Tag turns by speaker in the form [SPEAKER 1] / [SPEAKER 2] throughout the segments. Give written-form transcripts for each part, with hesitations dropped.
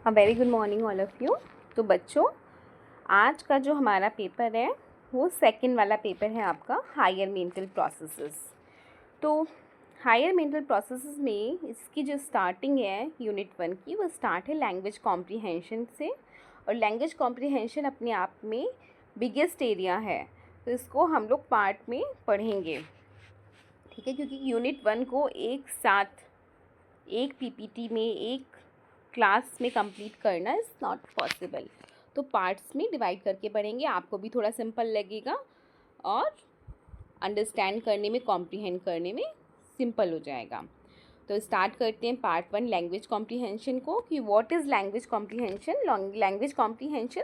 [SPEAKER 1] A very good morning all of you. तो बच्चों, आज का जो हमारा पेपर है वो सेकंड वाला पेपर है आपका हायर मेंटल प्रोसेसेस। तो हायर मेंटल प्रोसेसेस में इसकी जो स्टार्टिंग है यूनिट 1 की, वो स्टार्ट है लैंग्वेज कॉम्प्रीहेंशन से। और लैंग्वेज कॉम्प्रीहेंशन अपने आप में बिगेस्ट एरिया है, तो इसको हम लोग पार्ट में पढ़ेंगे, ठीक है। क्योंकि यूनिट 1 को एक साथ एक पीपीटी में एक क्लास में कंप्लीट करना इज़ नॉट पॉसिबल, तो पार्ट्स में डिवाइड करके पढ़ेंगे। आपको भी थोड़ा सिंपल लगेगा और अंडरस्टैंड करने में, कॉम्प्रीहेंड करने में सिंपल हो जाएगा। तो स्टार्ट करते हैं पार्ट 1 लैंग्वेज कॉम्प्रीहेंशन को, कि what is language comprehension. Language comprehension,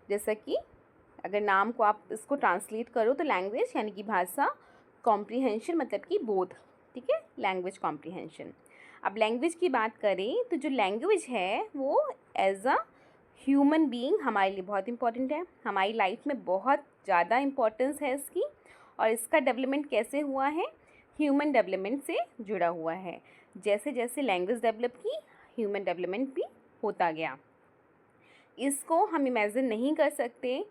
[SPEAKER 1] जैसा कि अगर नाम को आप इसको ट्रांसलेट करो तो लैंग्वेज यानी कि भाषा, कॉम्प्रीहेंशन मतलब कि बोध, ठीक है, लैंग्वेज कॉम्प्रीहेंशन। अब लैंग्वेज की बात करें तो जो लैंग्वेज है वो एज अ ह्यूमन बीइंग हमारे लिए बहुत इंपॉर्टेंट है, हमारी लाइफ में बहुत ज़्यादा इम्पोर्टेंस है इसकी। और इसका डेवलपमेंट कैसे हुआ है? ह्यूमन डेवलपमेंट से जुड़ा हुआ है। जैसे जैसे लैंग्वेज डेवलप की, ह्यूमन डेवलपमेंट भी होता गया। इसको हम इमेजिन नहीं कर सकते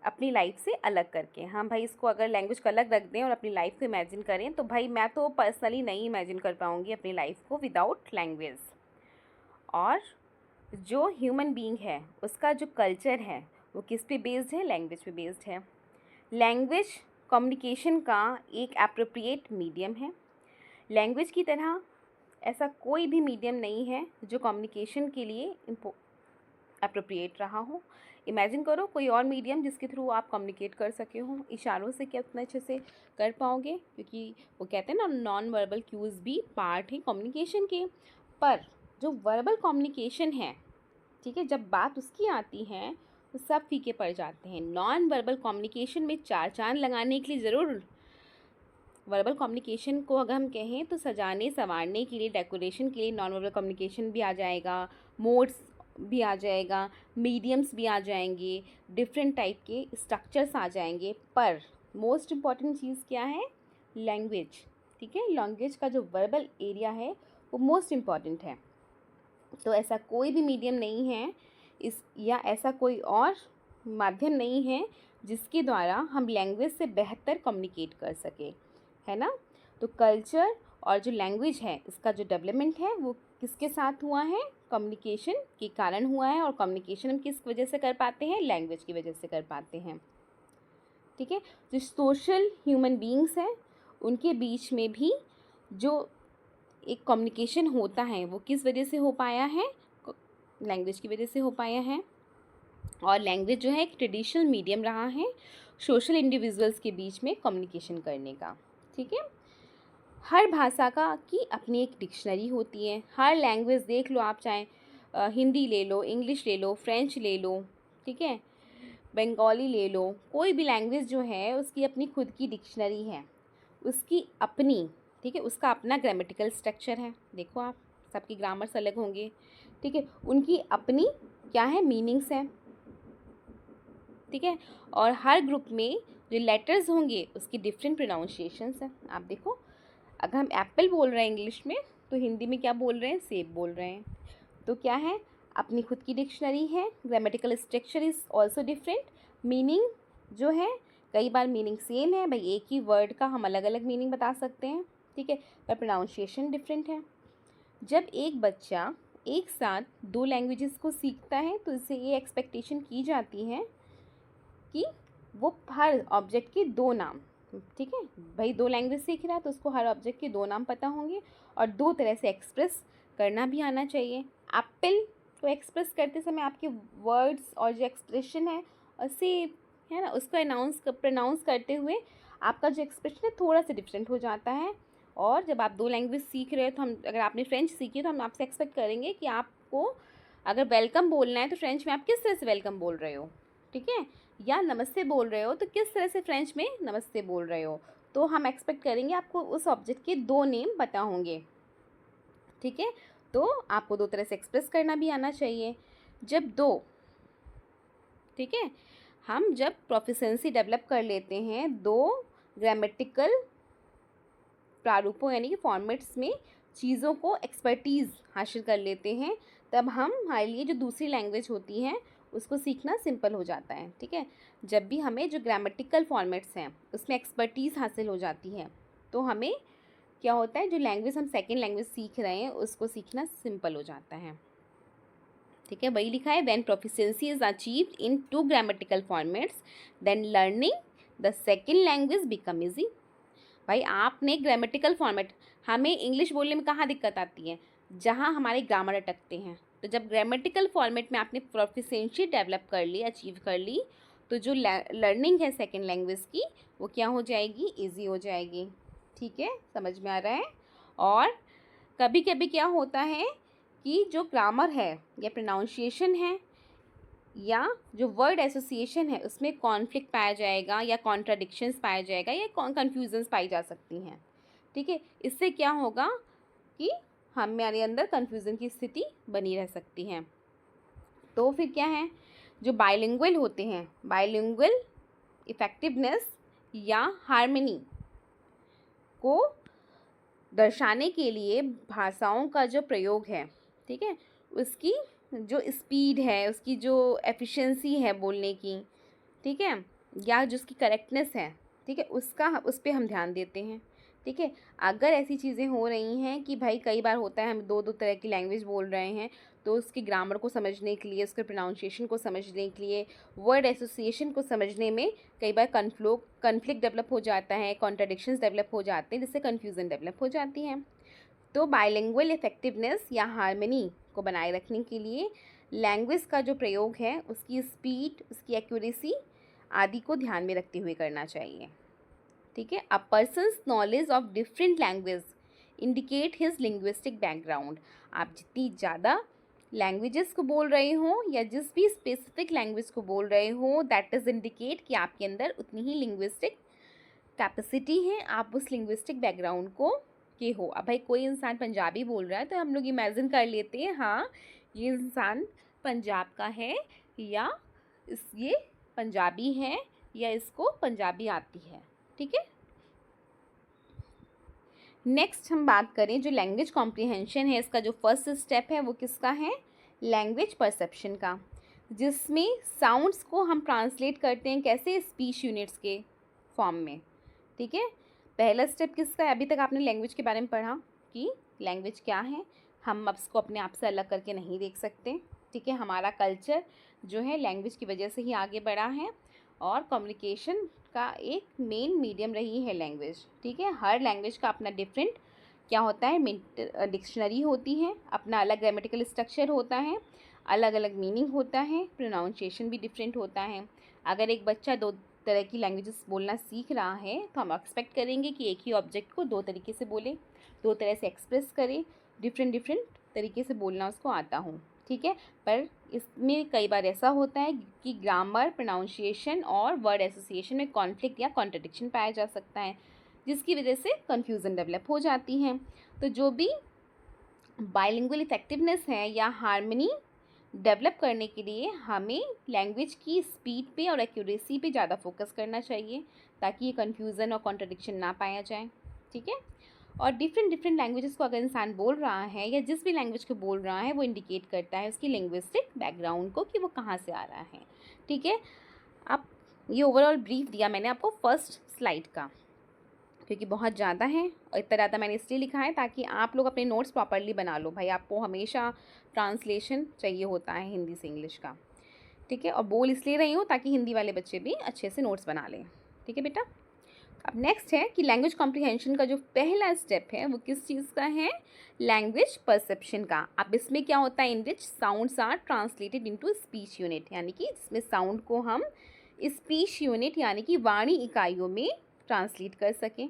[SPEAKER 1] अपनी लाइफ से अलग करके। हाँ भाई, इसको अगर लैंग्वेज को अलग रख दें और अपनी लाइफ को इमेजिन करें तो भाई मैं तो पर्सनली नहीं इमेजिन कर पाऊँगी अपनी लाइफ को विदाउट लैंग्वेज। और जो ह्यूमन बीइंग है उसका जो कल्चर है वो किस पे बेस्ड है? लैंग्वेज पे बेस्ड है। लैंग्वेज कम्युनिकेशन का एक एप्रोप्रिएट मीडियम है। लैंग्वेज की तरह ऐसा कोई भी मीडियम नहीं है जो कम्युनिकेशन के लिए अप्रोप्रिएट रहा हो। इमेजिन करो कोई और मीडियम जिसके थ्रू आप कम्युनिकेट कर सके हो। इशारों से क्या उतना अच्छे से कर पाओगे? क्योंकि वो कहते हैं ना, नॉन वर्बल क्यूज़ भी पार्ट है कम्युनिकेशन के। पर जो वर्बल कम्युनिकेशन है, ठीक है, जब बात उसकी आती है तो सब फीके पड़ जाते हैं। नॉन वर्बल कम्युनिकेशन में चार चांद लगाने के लिए ज़रूर वर्बल कम्युनिकेशन को अगर हम कहें तो सजाने संवारने के लिए, डेकोरेशन के लिए नॉन वर्बल कम्युनिकेशन भी आ जाएगा, मोड्स भी आ जाएगा, मीडियम्स भी आ जाएंगे, डिफरेंट टाइप के स्ट्रक्चर्स आ जाएंगे। पर मोस्ट इम्पॉर्टेंट चीज़ क्या है? लैंग्वेज, ठीक है। लैंग्वेज का जो वर्बल एरिया है वो मोस्ट इम्पॉर्टेंट है। तो ऐसा कोई भी मीडियम नहीं है या ऐसा कोई और माध्यम नहीं है जिसके द्वारा हम लैंग्वेज से बेहतर कम्युनिकेट कर सके, है ना। तो कल्चर और जो लैंग्वेज है इसका जो डेवलपमेंट है वो किसके साथ हुआ है? कम्युनिकेशन के कारण हुआ है। और कम्युनिकेशन हम किस वजह से कर पाते हैं? लैंग्वेज की वजह से कर पाते हैं, ठीक है। जो सोशल ह्यूमन बीइंग्स हैं उनके बीच में भी जो एक कम्युनिकेशन होता है वो किस वजह से हो पाया है? लैंग्वेज की वजह से हो पाया है। और लैंग्वेज जो है एक ट्रेडिशनल मीडियम रहा है सोशल इंडिविजुअल्स के बीच में कम्युनिकेशन करने का, ठीक है। हर भाषा का की अपनी एक डिक्शनरी होती है। हर लैंग्वेज देख लो आप, चाहे हिंदी ले लो, इंग्लिश ले लो, फ्रेंच ले लो, ठीक है, बंगाली ले लो, कोई भी लैंग्वेज जो है उसकी अपनी खुद की डिक्शनरी है, उसकी अपनी, ठीक है, उसका अपना ग्रामेटिकल स्ट्रक्चर है। देखो आप, सबकी ग्रामर्स अलग होंगे, ठीक है, उनकी अपनी क्या है? मीनिंग्स हैं, ठीक है। और हर ग्रुप में जो लेटर्स होंगे उसकी डिफरेंट प्रोनाउंसिएशंस हैं। आप देखो, अगर हम एप्पल बोल रहे हैं इंग्लिश में तो हिंदी में क्या बोल रहे हैं? सेब बोल रहे हैं। तो क्या है? अपनी खुद की डिक्शनरी है। Grammatical structure is also different. Meaning जो है, कई बार मीनिंग सेम है, भाई एक ही वर्ड का हम अलग अलग मीनिंग बता सकते हैं, ठीक है, पर प्रोनाउंसिएशन डिफरेंट है। जब एक बच्चा एक साथ दो लैंग्वेजेस को सीखता है तो इससे ये एक्सपेक्टेशन की जाती है कि वो हर ऑब्जेक्ट के दो नाम, ठीक है, भाई दो लैंग्वेज सीख रहा है तो उसको हर ऑब्जेक्ट के दो नाम पता होंगे और दो तरह से एक्सप्रेस करना भी आना चाहिए। एप्पल को एक्सप्रेस करते समय आपके वर्ड्स और जो एक्सप्रेशन है और सेब है ना, उसको प्रोनाउंस करते हुए आपका जो एक्सप्रेशन है थोड़ा सा डिफरेंट हो जाता है। और जब आप दो लैंग्वेज सीख रहे हो तो हम, अगर आपने फ्रेंच सीखी है तो हम आपसे एक्सपेक्ट करेंगे कि आपको अगर वेलकम बोलना है तो फ्रेंच में आप किस तरह से वेलकम बोल रहे हो, ठीक है, या नमस्ते बोल रहे हो तो किस तरह से फ्रेंच में नमस्ते बोल रहे हो। तो हम एक्सपेक्ट करेंगे आपको उस ऑब्जेक्ट के दो नेम पता होंगे, ठीक है। तो आपको दो तरह से एक्सप्रेस करना भी आना चाहिए। जब दो, ठीक है, हम जब प्रोफिशिएंसी डेवलप कर लेते हैं दो ग्रामेटिकल प्रारूपों यानी कि फॉर्मेट्स में, चीज़ों को एक्सपर्टीज़ हासिल कर लेते हैं, तब हम हमारे लिए जो दूसरी लैंग्वेज होती है उसको सीखना सिंपल हो जाता है। ठीक है, जब भी हमें जो ग्रामेटिकल फॉर्मेट्स हैं उसमें एक्सपर्टीज़ हासिल हो जाती है, तो हमें क्या होता है, जो लैंग्वेज हम सेकेंड लैंग्वेज सीख रहे हैं उसको सीखना सिंपल हो जाता है। ठीक है, वही लिखा है, when proficiency is achieved in 2 grammatical formats then learning the second language become easy. भाई आपने ग्रामेटिकल फॉर्मेट, हमें इंग्लिश बोलने में कहाँ दिक्कत आती है, जहाँ हमारे ग्रामर अटकते हैं। तो जब ग्रामेटिकल फॉर्मेट में आपने प्रोफिशिएंसी डेवलप कर ली, अचीव कर ली, तो जो लर्निंग है सेकेंड लैंग्वेज की वो क्या हो जाएगी, ईजी हो जाएगी। ठीक है, समझ में आ रहा है। और कभी कभी क्या होता है कि जो ग्रामर है या प्रोनाउंसिएशन है या जो वर्ड एसोसिएशन है उसमें कॉन्फ्लिक्ट पाया जाएगा या कॉन्ट्राडिक्शंस पाया जाएगा या कन्फ्यूजन्स पाई जा सकती हैं। ठीक है, इससे क्या होगा कि हमारे अंदर कन्फ्यूज़न की स्थिति बनी रह सकती है। तो फिर क्या है, जो बाइलिंगुअल होते हैं, बाइलिंगुअल इफेक्टिवनेस या हार्मनी को दर्शाने के लिए भाषाओं का जो प्रयोग है, ठीक है, उसकी जो स्पीड है, उसकी जो एफिशिएंसी है बोलने की, ठीक है, या जो उसकी करेक्टनेस है, ठीक है, उस पर हम ध्यान देते हैं। ठीक है, अगर ऐसी चीज़ें हो रही हैं कि भाई कई बार होता है हम दो तरह की लैंग्वेज बोल रहे हैं, तो उसकी ग्रामर को समझने के लिए, उसके प्रोनाउंसिएशन को समझने के लिए, वर्ड एसोसिएशन को समझने में कई बार कन्फ्लिक्ट डेवलप हो जाता है, कॉन्ट्राडिक्शंस डेवलप हो जाते हैं, जिससे कन्फ्यूज़न डेवलप हो जाती है। तो बाइलिंगुअल इफेक्टिवनेस या हार्मनी को बनाए रखने के लिए लैंग्वेज का जो प्रयोग है उसकी स्पीड, उसकी एक्यूरेसी आदि को ध्यान में रखते हुए करना चाहिए। ठीक है, a person's knowledge of different language indicate his linguistic background. आप जितनी ज़्यादा लैंग्वेजेस को बोल रहे हो या जिस भी स्पेसिफिक लैंग्वेज को बोल रहे हो, दैट इज़ इंडिकेट कि आपके अंदर उतनी ही लिंग्विस्टिक कैपेसिटी है, आप उस लिंग्विस्टिक बैकग्राउंड को के हो। अब भाई कोई इंसान पंजाबी बोल रहा है तो हम लोग इमेजिन कर लेते हैं, हाँ ये इंसान पंजाब का है या ये पंजाबी है या इसको पंजाबी आती है। ठीक है, नेक्स्ट हम बात करें जो लैंग्वेज कॉम्प्रिहेंशन है, इसका जो फर्स्ट स्टेप है वो किसका है, लैंग्वेज परसेप्शन का, जिसमें साउंड्स को हम ट्रांसलेट करते हैं कैसे, स्पीच यूनिट्स के फॉर्म में। ठीक है, पहला स्टेप किसका है, अभी तक आपने लैंग्वेज के बारे में पढ़ा कि लैंग्वेज क्या है, हम अब इसको अपने आप से अलग करके नहीं देख सकते। ठीक है, हमारा कल्चर जो है लैंग्वेज की वजह से ही आगे बढ़ा है और कम्युनिकेशन का एक मेन मीडियम रही है लैंग्वेज। ठीक है, हर लैंग्वेज का अपना डिफरेंट क्या होता है, डिक्शनरी होती है, अपना अलग ग्रामेटिकल स्ट्रक्चर होता है, अलग अलग मीनिंग होता है, प्रोनाउंसिएशन भी डिफरेंट होता है। अगर एक बच्चा दो तरह की लैंग्वेजेस बोलना सीख रहा है तो हम एक्सपेक्ट करेंगे कि एक ही ऑब्जेक्ट को दो तरीके से बोले, दो तरह से एक्सप्रेस करे, डिफरेंट तरीके से बोलना उसको आता हो। ठीक है, पर इसमें कई बार ऐसा होता है कि ग्रामर, प्रोनाउंसिएशन और वर्ड एसोसिएशन में कॉन्फ्लिक्ट या कॉन्ट्रडिक्शन पाया जा सकता है, जिसकी वजह से कन्फ्यूज़न डेवलप हो जाती है। तो जो भी बाइलिंगुअल इफेक्टिवनेस है या हार्मनी डेवलप करने के लिए हमें लैंग्वेज की स्पीड पे और एक्यूरेसी पे ज़्यादा फोकस करना चाहिए, ताकि ये कन्फ्यूज़न और कॉन्ट्रडिक्शन ना पाया जाए। ठीक है, और डिफरेंट लैंग्वेजेस को अगर इंसान बोल रहा है या जिस भी लैंग्वेज को बोल रहा है वो इंडिकेट करता है उसकी लिंग्विस्टिक बैकग्राउंड को कि वो कहाँ से आ रहा है। ठीक है, अब ये ओवरऑल ब्रीफ दिया मैंने आपको फर्स्ट स्लाइड का, क्योंकि बहुत ज़्यादा है और इतना ज़्यादा मैंने इसलिए लिखा है ताकि आप लोग अपने नोट्स प्रॉपरली बना लो। भाई आपको हमेशा ट्रांसलेशन चाहिए होता है हिंदी से इंग्लिश का। ठीक है, और बोल इसलिए रही हूँ ताकि हिंदी वाले बच्चे भी अच्छे से नोट्स बना लें। ठीक है बेटा, अब नेक्स्ट है कि लैंग्वेज कॉम्प्रिहेंशन का जो पहला स्टेप है वो किस चीज़ का है, लैंग्वेज परसेप्शन का। अब इसमें क्या होता है, in which sounds are translated into speech unit, यानी कि जिसमें साउंड को हम स्पीच यूनिट यानी कि वाणी इकाइयों में ट्रांसलेट कर सकें।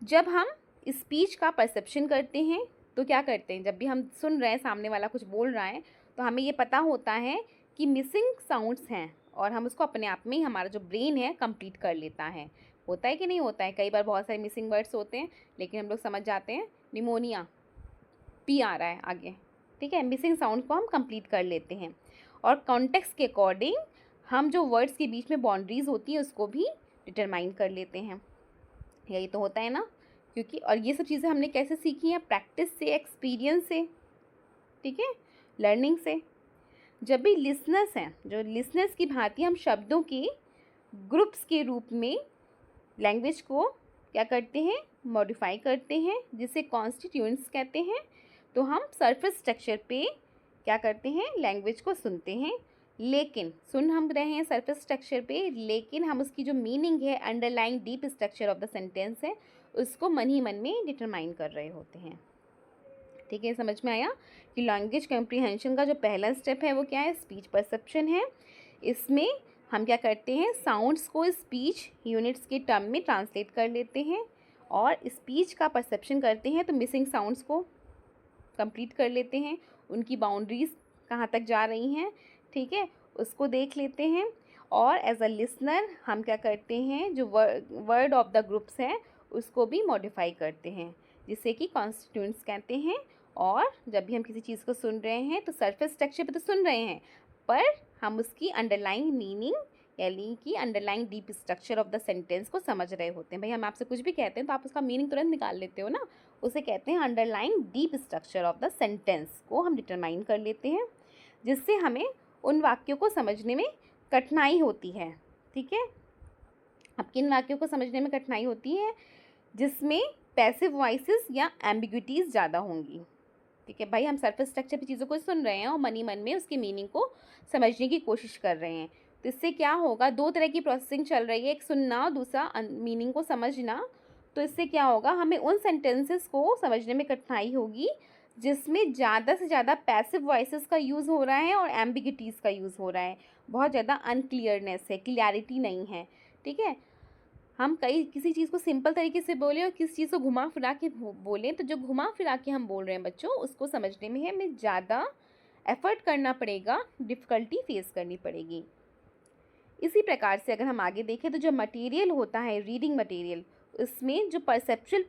[SPEAKER 1] जब हम स्पीच का परसेप्शन करते हैं तो क्या करते हैं, जब भी हम सुन रहे हैं सामने वाला कुछ बोल रहा है तो हमें ये पता होता है कि मिसिंग साउंड्स हैं और हम उसको अपने आप में ही, हमारा जो ब्रेन है कंप्लीट कर लेता है। होता है कि नहीं होता है, कई बार बहुत सारे मिसिंग वर्ड्स होते हैं लेकिन हम लोग समझ जाते हैं निमोनिया, पी आ रहा है आगे। ठीक है, मिसिंग साउंड को हम कंप्लीट कर लेते हैं और कॉन्टेक्स्ट के अकॉर्डिंग हम जो वर्ड्स के बीच में बाउंड्रीज होती है उसको भी डिटरमाइन कर लेते हैं। यही तो होता है ना क्योंकि और ये सब चीज़ें हमने कैसे सीखी हैं, प्रैक्टिस से, एक्सपीरियंस से, ठीक है, लर्निंग से। जब भी लिसनर्स हैं, जो लिसनर्स की भांति हम शब्दों के ग्रुप्स के रूप में लैंग्वेज को क्या करते हैं, मॉडिफाई करते हैं, जिसे कॉन्स्टिट्यूएंट्स कहते हैं। तो हम सरफेस स्ट्रक्चर पे क्या करते हैं, लैंग्वेज को सुनते हैं, लेकिन सुन हम रहे हैं सरफेस स्ट्रक्चर पे, लेकिन हम उसकी जो मीनिंग है, underlying deep structure of the sentence है, उसको मन ही मन में डिटरमाइन कर रहे होते हैं। ठीक है, समझ में आया कि लैंग्वेज कॉम्प्रिहेंशन का जो पहला स्टेप है वो क्या है, स्पीच परसेप्शन है। इसमें हम क्या करते हैं, साउंड्स को स्पीच यूनिट्स के टर्म में ट्रांसलेट कर लेते हैं और स्पीच का परसेप्शन करते हैं, तो मिसिंग साउंड्स को कंप्लीट कर लेते हैं, उनकी बाउंड्रीज कहाँ तक जा रही हैं, ठीक है, उसको देख लेते हैं। और एज अ लिसनर हम क्या करते हैं, जो वर्ड ऑफ द ग्रुप्स हैं उसको भी मॉडिफाई करते हैं, जिसे कि कॉन्स्टिट्यूएंट्स कहते हैं। और जब भी हम किसी चीज़ को सुन रहे हैं तो सरफेस स्ट्रक्चर पे तो सुन रहे हैं, पर हम उसकी अंडरलाइंग मीनिंग यानी कि underlying deep structure of the sentence को समझ रहे होते हैं। भाई हम आपसे कुछ भी कहते हैं तो आप उसका मीनिंग तुरंत निकाल लेते हो ना, उसे कहते हैं underlying deep structure of the sentence को हम डिटरमाइन कर लेते हैं, जिससे हमें उन वाक्यों को समझने में कठिनाई होती है। ठीक है, अब किन वाक्यों को समझने में कठिनाई होती है, जिसमें पैसिव वॉइसेस या एम्बिग्विटीज़ ज़्यादा होंगी। ठीक है भाई, हम सरफेस स्ट्रक्चर पे चीज़ों को सुन रहे हैं और मन ही मन में उसकी मीनिंग को समझने की कोशिश कर रहे हैं, तो इससे क्या होगा, दो तरह की प्रोसेसिंग चल रही है, एक सुनना और दूसरा मीनिंग को समझना। तो इससे क्या होगा, हमें उन सेंटेंसेस को समझने में कठिनाई होगी जिसमें ज़्यादा से ज़्यादा पैसिव वॉइसेस का यूज़ हो रहा है और एम्बिग्विटीज़ का यूज़ हो रहा है, बहुत ज़्यादा अनक्लियरनेस है, क्लियरिटी नहीं है। ठीक है, हम किसी चीज़ को सिंपल तरीके से बोलें और किसी चीज़ को घुमा फिरा के बोलें, तो जो घुमा फिरा के हम बोल रहे हैं बच्चों, उसको समझने में हमें ज़्यादा एफर्ट करना पड़ेगा, डिफ़िकल्टी फेस करनी पड़ेगी। इसी प्रकार से अगर हम आगे देखें तो जो मटेरियल होता है, रीडिंग मटेरियल, उसमें जो परसेप्चुअल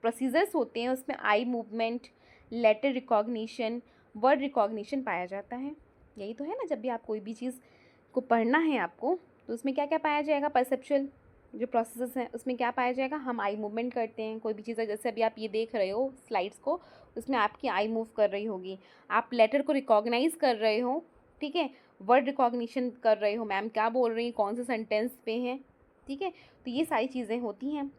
[SPEAKER 1] प्रोसीजर्स होते हैं, उसमें eye movement, letter recognition, word recognition पाया जाता है। यही तो है ना, जब भी आप कोई भी चीज़ को पढ़ना है आपको, तो उसमें क्या क्या पाया जाएगा, परसेप्चुअल जो प्रोसेसेस हैं उसमें क्या पाया जाएगा, हम आई मूवमेंट करते हैं, कोई भी चीज़ है, जैसे अभी आप ये देख रहे हो स्लाइड्स को, उसमें आपकी आई मूव कर रही होगी, आप लेटर को रिकॉग्नाइज कर रहे हो, ठीक है, वर्ड रिकॉग्निशन कर रहे हो, मैम क्या बोल रही हैं, कौन से सेंटेंस पे हैं, ठीक है, तो ये सारी चीज़ें होती हैं।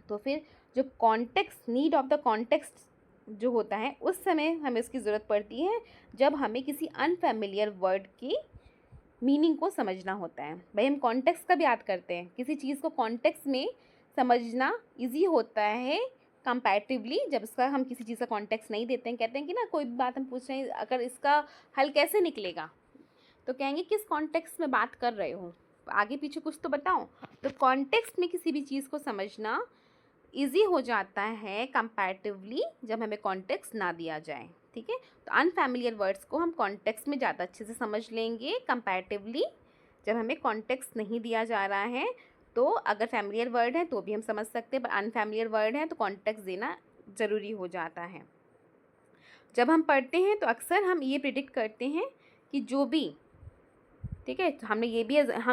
[SPEAKER 1] तो फिर जो context, need of the context जो होता है, उस समय हमें इसकी ज़रूरत पड़ती है जब हमें किसी अनफेमिलियर वर्ड की मीनिंग को समझना होता है। भाई हम कॉन्टेक्स्ट कब याद करते हैं, किसी चीज़ को कॉन्टेक्स्ट में समझना इजी होता है कंपैरेटिवली, जब इसका हम किसी चीज़ का कॉन्टेक्स्ट नहीं देते हैं। कहते हैं कि ना, कोई भी बात हम पूछ रहे हैं, अगर इसका हल कैसे निकलेगा, तो कहेंगे किस कॉन्टेक्स्ट में बात कर रहे हो, आगे पीछे कुछ तो बताओ। तो कॉन्टेक्स्ट में किसी भी चीज़ को समझना ईजी हो जाता है कंपैरेटिवली जब हमें कॉन्टेक्स्ट ना दिया जाए। ठीक है, तो अनफैमिलियर वर्ड्स को हम कॉन्टेक्स्ट में ज़्यादा अच्छे से समझ लेंगे कंपैरेटिवली जब हमें कॉन्टेक्स्ट नहीं दिया जा रहा है। तो अगर फैमिलियर वर्ड है तो भी हम समझ सकते हैं, पर अनफैमिलियर वर्ड है तो कॉन्टेक्स्ट देना ज़रूरी हो जाता है। जब हम पढ़ते हैं तो अक्सर हम ये प्रिडिक्ट करते हैं कि जो भी, ठीक है, तो हम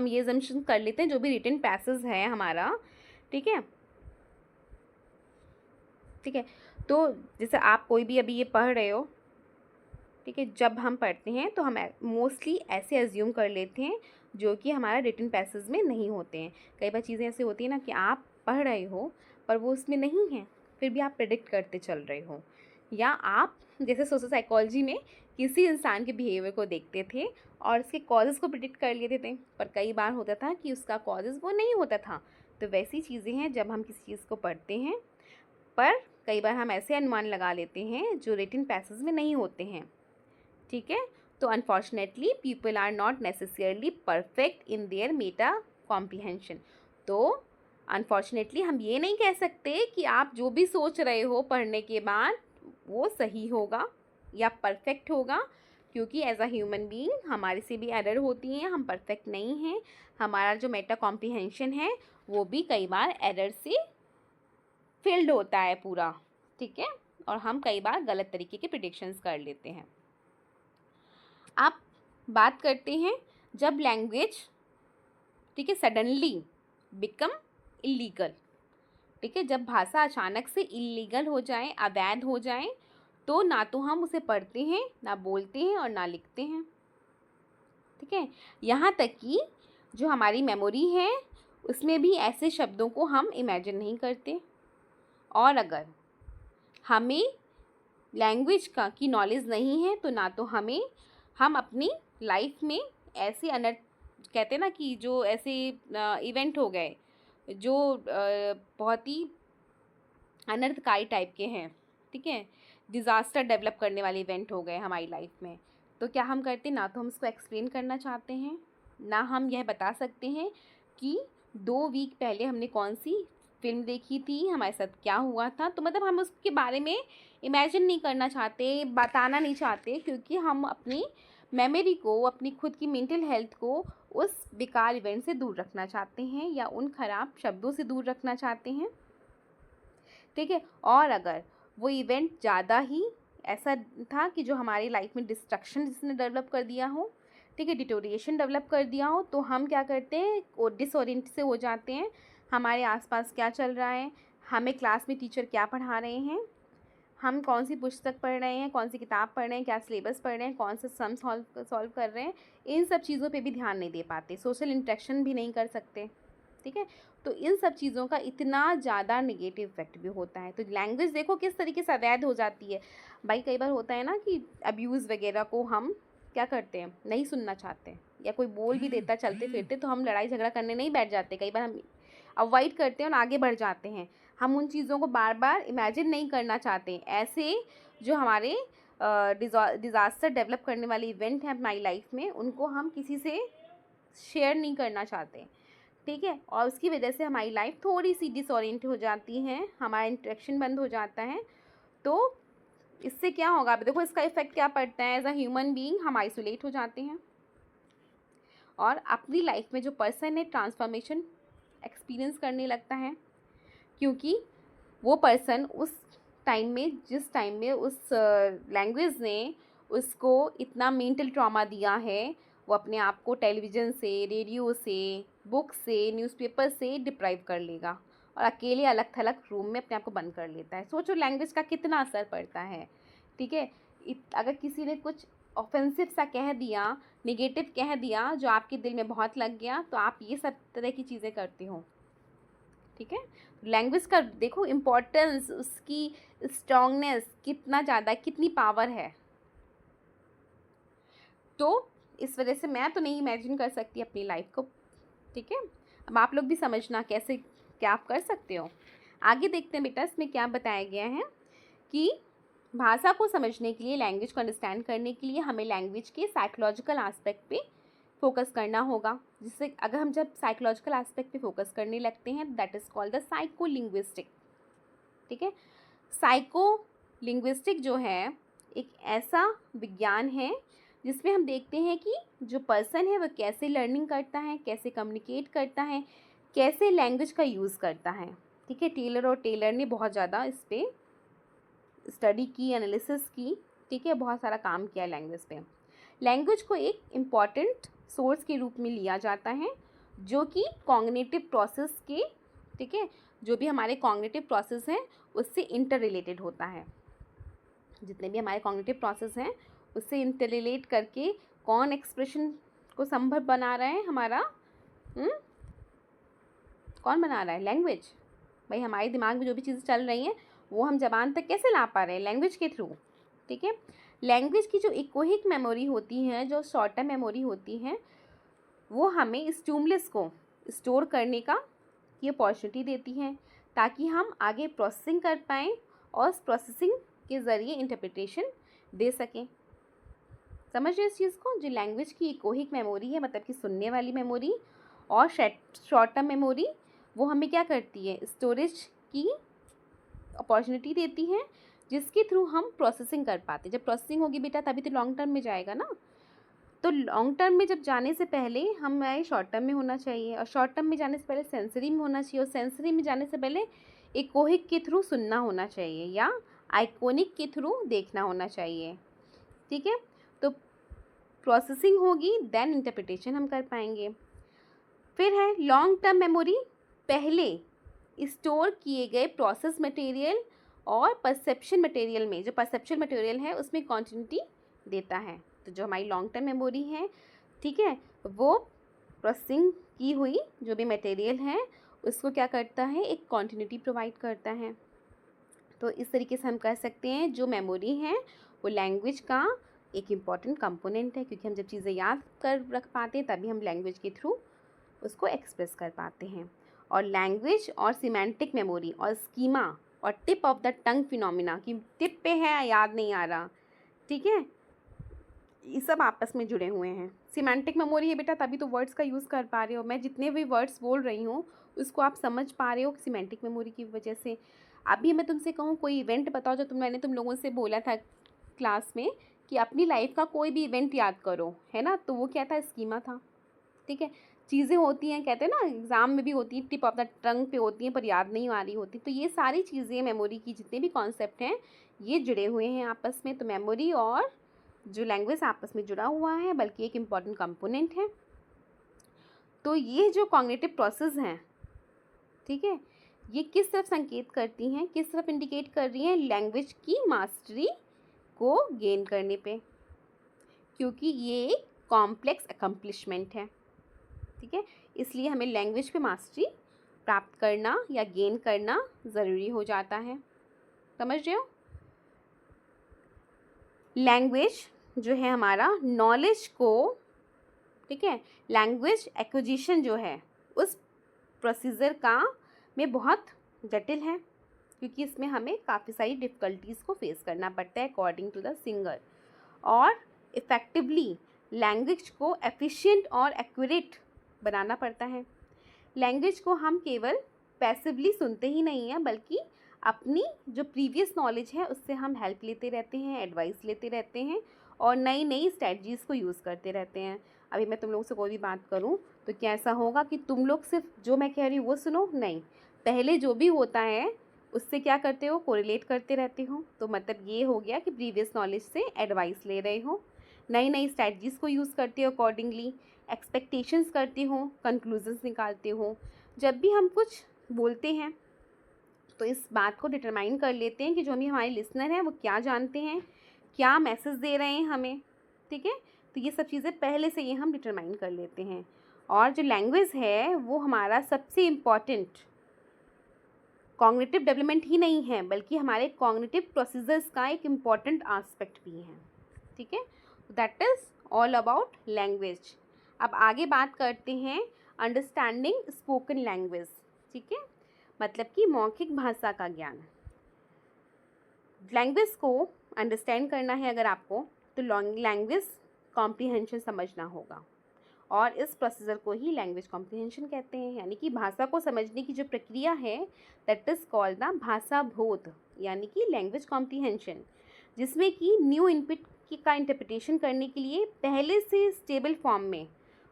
[SPEAKER 1] ये अजम्पशन कर लेते हैं, जो भी रिटन पैसेज है हमारा, ठीक है, ठीक है, तो जैसे आप कोई भी अभी ये पढ़ रहे हो, ठीक है, जब हम पढ़ते हैं तो हम मोस्टली ऐसे एज्यूम कर लेते हैं जो कि हमारा रिटन पैसेज में नहीं होते हैं। कई बार चीज़ें ऐसी होती है ना कि आप पढ़ रहे हो पर वो उसमें नहीं है, फिर भी आप प्रेडिक्ट करते चल रहे हो, या आप जैसे सोशल साइकोलॉजी में किसी इंसान के बिहेवियर को देखते थे और उसके कॉजेज़ को प्रेडिक्ट कर लेते थे, पर कई बार होता था कि उसका कॉजेज़ वो नहीं होता था। तो वैसी चीज़ें हैं जब हम किसी चीज़ को पढ़ते हैं, पर कई बार हम ऐसे अनुमान लगा लेते हैं जो रिटन पैसेज में नहीं होते हैं। ठीक है, तो unfortunately people are not necessarily perfect in their meta comprehension. तो अनफॉर्चुनेटली हम ये नहीं कह सकते कि आप जो भी सोच रहे हो पढ़ने के बाद वो सही होगा या परफेक्ट होगा, क्योंकि एज अ ह्यूमन बीइंग हमारे से भी एरर होती हैं, हम परफेक्ट नहीं हैं, हमारा जो मेटा कॉम्प्रिहेंशन है वो भी कई बार एरर से फिल्ड होता है पूरा। ठीक है, और हम कई बार गलत तरीके के प्रिडिक्शंस कर लेते हैं। आप बात करते हैं जब लैंग्वेज, ठीक है, सडनली बिकम इलीगल, ठीक है, जब भाषा अचानक से इलीगल हो जाए, अवैध हो जाए, तो ना तो हम उसे पढ़ते हैं, ना बोलते हैं और ना लिखते हैं। ठीक है, यहाँ तक कि जो हमारी मेमोरी है उसमें भी ऐसे शब्दों को हम इमेजिन नहीं करते। और अगर हमें लैंग्वेज का की नॉलेज नहीं है तो ना तो हम अपनी लाइफ में ऐसे कहते हैं ना कि जो ऐसे इवेंट हो गए जो बहुत ही अनर्थकारी टाइप के हैं, ठीक है, डिज़ास्टर डेवलप करने वाले इवेंट हो गए हमारी लाइफ में, तो क्या हम करते, ना तो हम इसको एक्सप्लेन करना चाहते हैं, ना हम यह बता सकते हैं कि 2 वीक पहले हमने कौन सी फिल्म देखी थी, हमारे साथ क्या हुआ था। तो मतलब हम उसके बारे में इमेजिन नहीं करना चाहते, बताना नहीं चाहते, क्योंकि हम अपनी मेमोरी को, अपनी खुद की मेंटल हेल्थ को उस बेकार इवेंट से दूर रखना चाहते हैं या उन ख़राब शब्दों से दूर रखना चाहते हैं। ठीक है, और अगर वो इवेंट ज़्यादा ही ऐसा था कि जो हमारी लाइफ में डिस्ट्रक्शन जिसने डेवलप कर दिया हो, ठीक है, डिटोरिएशन डेवलप कर दिया हो, तो हम क्या करते हैं, वो डिसओरिएंट से हो जाते हैं। हमारे आसपास क्या चल रहा है, हमें क्लास में टीचर क्या पढ़ा रहे हैं, हम कौन सी पुस्तक पढ़ रहे हैं, कौन सी किताब पढ़ रहे हैं, क्या सिलेबस पढ़ रहे हैं, कौन से सम सॉल्व कर रहे हैं, इन सब चीज़ों पे भी ध्यान नहीं दे पाते, सोशल इंटरेक्शन भी नहीं कर सकते। ठीक है, तो इन सब चीज़ों का इतना ज़्यादा नेगेटिव इफेक्ट भी होता है। तो लैंग्वेज देखो किस तरीके से अवैध हो जाती है भाई। कई बार होता है ना कि अब्यूज़ वगैरह को हम क्या करते हैं, नहीं सुनना चाहते, या कोई बोल भी देता चलते फिरते तो हम लड़ाई झगड़ा करने नहीं बैठ जाते, कई बार हम अवॉइड करते हैं और आगे बढ़ जाते हैं। हम उन चीज़ों को बार बार इमेजिन नहीं करना चाहते। ऐसे जो हमारे डिज़ास्टर डेवलप करने वाले इवेंट हैं हमारी लाइफ में, उनको हम किसी से शेयर नहीं करना चाहते। ठीक है, और उसकी वजह से हमारी लाइफ थोड़ी सी डिसओरिएंट हो जाती है, हमारा इंटरेक्शन बंद हो जाता है। तो इससे क्या होगा, अब देखो इसका इफेक्ट क्या पड़ता है, एज अ ह्यूमन बीइंग हम आइसोलेट हो जाते हैं और अपनी लाइफ में जो पर्सन है ट्रांसफॉर्मेशन एक्सपीरियंस करने लगता है, क्योंकि वो पर्सन उस टाइम में, जिस टाइम में उस लैंग्वेज ने उसको इतना मेंटल ट्रॉमा दिया है, वो अपने आप को टेलीविज़न से, रेडियो से, बुक से, न्यूज़पेपर से डिप्राइव कर लेगा और अकेले अलग थलग रूम में अपने आप को बंद कर लेता है। सोचो लैंग्वेज का कितना असर पड़ता है। ठीक है, अगर किसी ने कुछ ऑफेंसिव सा कह दिया, नेगेटिव कह दिया जो आपके दिल में बहुत लग गया, तो आप ये सब तरह की चीज़ें करते हो। ठीक है, लैंग्वेज का देखो इम्पोर्टेंस, उसकी स्ट्रॉन्गनेस कितना ज़्यादा, कितनी पावर है। तो इस वजह से मैं तो नहीं इमेजिन कर सकती अपनी लाइफ को। ठीक है, अब आप लोग भी समझना कैसे क्या आप कर सकते हो। आगे देखते हैं बेटा इसमें क्या बताया गया है कि भाषा को समझने के लिए, लैंग्वेज को अंडरस्टैंड करने के लिए हमें लैंग्वेज के साइकोलॉजिकल एस्पेक्ट पे फोकस करना होगा। जिससे अगर हम जब साइकोलॉजिकल एस्पेक्ट पे फोकस करने लगते हैं, that is called the psycho linguistic. ठीक है, साइको लिंग्विस्टिक जो है एक ऐसा विज्ञान है जिसमें हम देखते हैं कि जो पर्सन है वो कैसे लर्निंग करता है, कैसे कम्युनिकेट करता है, कैसे लैंग्वेज का यूज़ करता है। ठीक है, टेलर और टेलर ने बहुत ज़्यादा इस पर स्टडी की, एनालिसिस की। ठीक है, बहुत सारा काम किया लैंग्वेज पे। लैंग्वेज को एक इम्पॉर्टेंट सोर्स के रूप में लिया जाता है जो कि कॉग्निटिव प्रोसेस के, ठीक है, जो भी हमारे कॉग्निटिव प्रोसेस हैं उससे इंटर रिलेटेड होता है। जितने भी हमारे कॉग्निटिव प्रोसेस हैं उससे इंटर रिलेट करके कौन एक्सप्रेशन को संभव बना रहा है, हमारा कौन बना रहा है, लैंग्वेज। भाई हमारे दिमाग में जो भी चीज़ें चल रही हैं वो हम ज़बान तक कैसे ला पा रहे हैं, लैंग्वेज के थ्रू। ठीक है, लैंग्वेज की जो इकोहिक मेमोरी होती है, जो शॉर्ट टर्म मेमोरी होती है, वो हमें स्टिमुलस को स्टोर करने की अपॉर्चुनिटी देती है ताकि हम आगे प्रोसेसिंग कर पाएँ और उस प्रोसेसिंग के ज़रिए इंटरप्रिटेशन दे सकें। समझ रहे इस चीज़ को, जो लैंग्वेज की इकोहिक मेमोरी है, मतलब कि सुनने वाली मेमोरी, और शॉर्ट टर्म मेमोरी, वो हमें क्या करती है, स्टोरेज की अपॉर्चुनिटी देती है जिसके थ्रू हम प्रोसेसिंग कर पाते। जब प्रोसेसिंग होगी बेटा तभी तो लॉन्ग टर्म में जाएगा ना। तो लॉन्ग टर्म में जब जाने से पहले हमें शॉर्ट टर्म में होना चाहिए, और शॉर्ट टर्म में जाने से पहले सेंसरी में होना चाहिए, और सेंसरी में जाने से पहले इकोहिक के थ्रू सुनना होना चाहिए या आइकोनिक के थ्रू देखना होना चाहिए। ठीक है, तो प्रोसेसिंग होगी देन इंटरप्रिटेशन हम कर पाएंगे। फिर है लॉन्ग टर्म मेमोरी, पहले स्टोर किए गए प्रोसेस मटेरियल और परसेप्शन मटेरियल में, जो परसेप्शन मटेरियल है उसमें कॉन्टिन्यूटी देता है। तो जो हमारी लॉन्ग टर्म मेमोरी है, ठीक है, वो प्रोसेसिंग की हुई जो भी मटेरियल है उसको क्या करता है, एक कॉन्टिन्यूटी प्रोवाइड करता है। तो इस तरीके से हम कह सकते हैं जो मेमोरी है वो लैंग्वेज का एक इम्पॉर्टेंट कंपोनेंट है, क्योंकि हम जब चीज़ें याद कर रख पाते हैं तभी हम लैंग्वेज के थ्रू उसको एक्सप्रेस कर पाते हैं। और लैंग्वेज और सिमेंटिक मेमोरी और स्कीमा और tip of the tongue phenomena, कि टिप पे है याद नहीं आ रहा, ठीक है, ये सब आपस में जुड़े हुए हैं। सिमेंटिक मेमोरी है बेटा, तभी तो वर्ड्स का यूज़ कर पा रहे हो, मैं जितने भी वर्ड्स बोल रही हूँ उसको आप समझ पा रहे हो सिमेंटिक मेमोरी की वजह से। अभी मैं तुमसे कहूँ कोई इवेंट बताओ जो मैंने तुम लोगों से बोला था क्लास में कि अपनी लाइफ का कोई भी इवेंट याद करो, है ना, तो वो क्या था, स्कीमा था, ठीक है। चीज़ें होती हैं, कहते हैं ना एग्ज़ाम में भी होती है, टिप ऑफ द टंग पे होती हैं पर याद नहीं आ रही होती। तो ये सारी चीज़ें मेमोरी की जितने भी कॉन्सेप्ट हैं ये जुड़े हुए हैं आपस में। तो मेमोरी और जो लैंग्वेज आपस में जुड़ा हुआ है, बल्कि एक इम्पॉर्टेंट कंपोनेंट है। तो ये जो कॉग्निटिव प्रोसेस हैं, ठीक है, ये किस तरफ संकेत करती हैं, किस तरफ इंडिकेट कर रही हैं, लैंग्वेज की मास्टरी को गेन करने पे, क्योंकि ये एक कॉम्प्लेक्स अकम्पलिशमेंट है, ठीक है। इसलिए हमें लैंग्वेज पे मास्टरी प्राप्त करना या गेन करना ज़रूरी हो जाता है। समझ रहे हो? लैंग्वेज जो है हमारा नॉलेज को, ठीक है, लैंग्वेज एक्विजिशन जो है उस प्रोसीजर का में बहुत जटिल है, क्योंकि इसमें हमें काफ़ी सारी डिफ़िकल्टीज़ को फेस करना पड़ता है अकॉर्डिंग टू द सिंगर। और इफ़ेक्टिवली लैंग्वेज को एफिशिएंट और एक्यूरेट बनाना पड़ता है। लैंग्वेज को हम केवल पैसिवली सुनते ही नहीं हैं, बल्कि अपनी जो प्रीवियस नॉलेज है उससे हम हेल्प लेते रहते हैं, एडवाइस लेते रहते हैं और नई नई स्ट्रेटजीज़ को यूज़ करते रहते हैं। अभी मैं तुम लोगों से कोई भी बात करूं तो क्या ऐसा होगा कि तुम लोग सिर्फ जो मैं कह रही हूँ वो सुनो? नहीं, पहले जो भी होता है उससे क्या करते हो, कोरिलेट करते रहते हो। तो मतलब ये हो गया कि प्रीवियस नॉलेज से एडवाइस ले रहे हो, नई नई स्ट्रेटजीज़ को यूज़ करते हो, अकॉर्डिंगली एक्सपेक्टेशंस करते हो, कंक्लूजन्स निकालते हो। जब भी हम कुछ बोलते हैं तो इस बात को डिटरमाइन कर लेते हैं कि जो भी हमारे लिसनर हैं वो क्या जानते हैं, क्या मैसेज दे रहे हैं हमें, ठीक है। तो ये सब चीज़ें पहले से ये हम डिटरमाइन कर लेते हैं। और जो लैंग्वेज है वो हमारा सबसे इम्पॉर्टेंट कॉग्निटिव डेवलपमेंट ही नहीं है, बल्कि हमारे कॉग्निटिव प्रोसीजर्स का एक इम्पॉर्टेंट आस्पेक्ट भी है, ठीक है। That is all about language. अब आगे बात करते हैं अंडरस्टैंडिंग स्पोकन लैंग्वेज, ठीक है, मतलब कि मौखिक भाषा का ज्ञान। लैंग्वेज को अंडरस्टैंड करना है अगर आपको, तो लैंग्वेज कॉम्प्रीहेंशन समझना होगा, और इस प्रोसीजर को ही लैंग्वेज कॉम्प्रीहेंशन कहते हैं। यानी कि भाषा को समझने की जो प्रक्रिया है दैट इज़ कॉल्ड द भाषा बोध, यानी कि लैंग्वेज कॉम्प्रीहेंशन, जिसमें कि न्यू इनपुट का इंटरप्रिटेशन करने के लिए पहले से स्टेबल फॉर्म में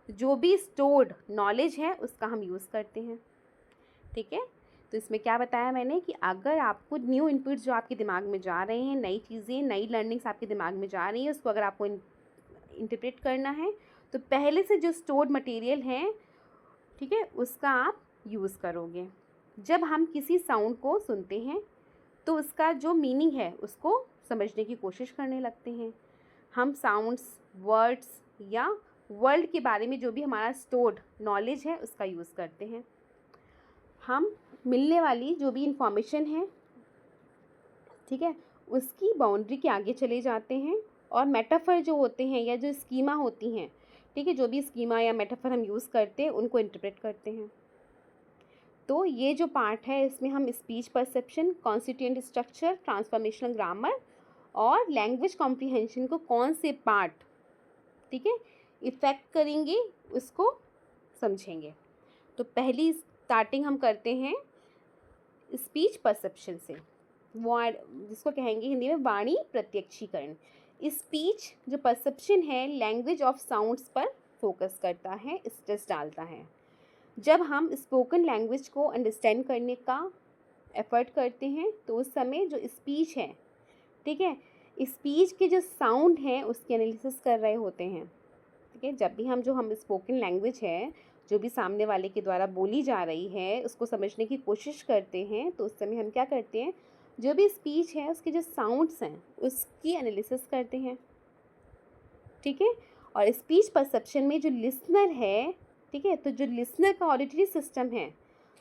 [SPEAKER 1] जो भी स्टोर्ड नॉलेज है उसका हम यूज़ करते हैं, ठीक है। तो इसमें क्या बताया मैंने कि अगर आपको न्यू इनपुट जो आपके दिमाग में जा रहे हैं, नई चीज़ें, नई लर्निंग्स आपके दिमाग में जा रही हैं, उसको अगर आपको इंटरप्रेट करना है तो पहले से जो स्टोर्ड मटेरियल है, ठीक है, उसका आप यूज़ करोगे। जब हम किसी साउंड को सुनते हैं तो उसका जो मीनिंग है उसको समझने की कोशिश करने लगते हैं। हम साउंड्स, वर्ड्स या वर्ल्ड के बारे में जो भी हमारा स्टोर्ड नॉलेज है उसका यूज़ करते हैं। हम मिलने वाली जो भी इंफॉर्मेशन है, ठीक है, उसकी बाउंड्री के आगे चले जाते हैं और मेटाफर जो होते हैं या जो स्कीमा होती हैं, ठीक है, जो भी स्कीमा या मेटाफर हम यूज़ करते हैं उनको इंटरप्रेट करते हैं। तो ये जो पार्ट है इसमें हम speech perception, constituent structure, transformational grammar और लैंग्वेज कॉम्प्रीहेंशन को कौन से पार्ट, ठीक है, इफ़ेक्ट करेंगे उसको समझेंगे। तो पहली स्टार्टिंग हम करते हैं स्पीच परसेप्शन से, जिसको कहेंगे हिंदी में वाणी प्रत्यक्षीकरण। स्पीच जो परसेप्शन है लैंग्वेज ऑफ साउंड्स पर फोकस करता है, स्ट्रेस डालता है। जब हम स्पोकन लैंग्वेज को अंडरस्टैंड करने का एफर्ट करते हैं तो उस समय जो स्पीच है, ठीक है, स्पीच के जो साउंड हैं उसकी एनालिसिस कर रहे होते हैं, ठीक है। जब भी हम स्पोकन लैंग्वेज है जो भी सामने वाले के द्वारा बोली जा रही है उसको समझने की कोशिश करते हैं, तो उस समय हम क्या करते हैं, जो भी स्पीच है उसके जो साउंड्स हैं उसकी एनालिसिस करते हैं। ठीक है। और स्पीच परसेप्शन में जो लिसनर है, ठीक है, तो जो लिसनर का ऑडिटरी सिस्टम है,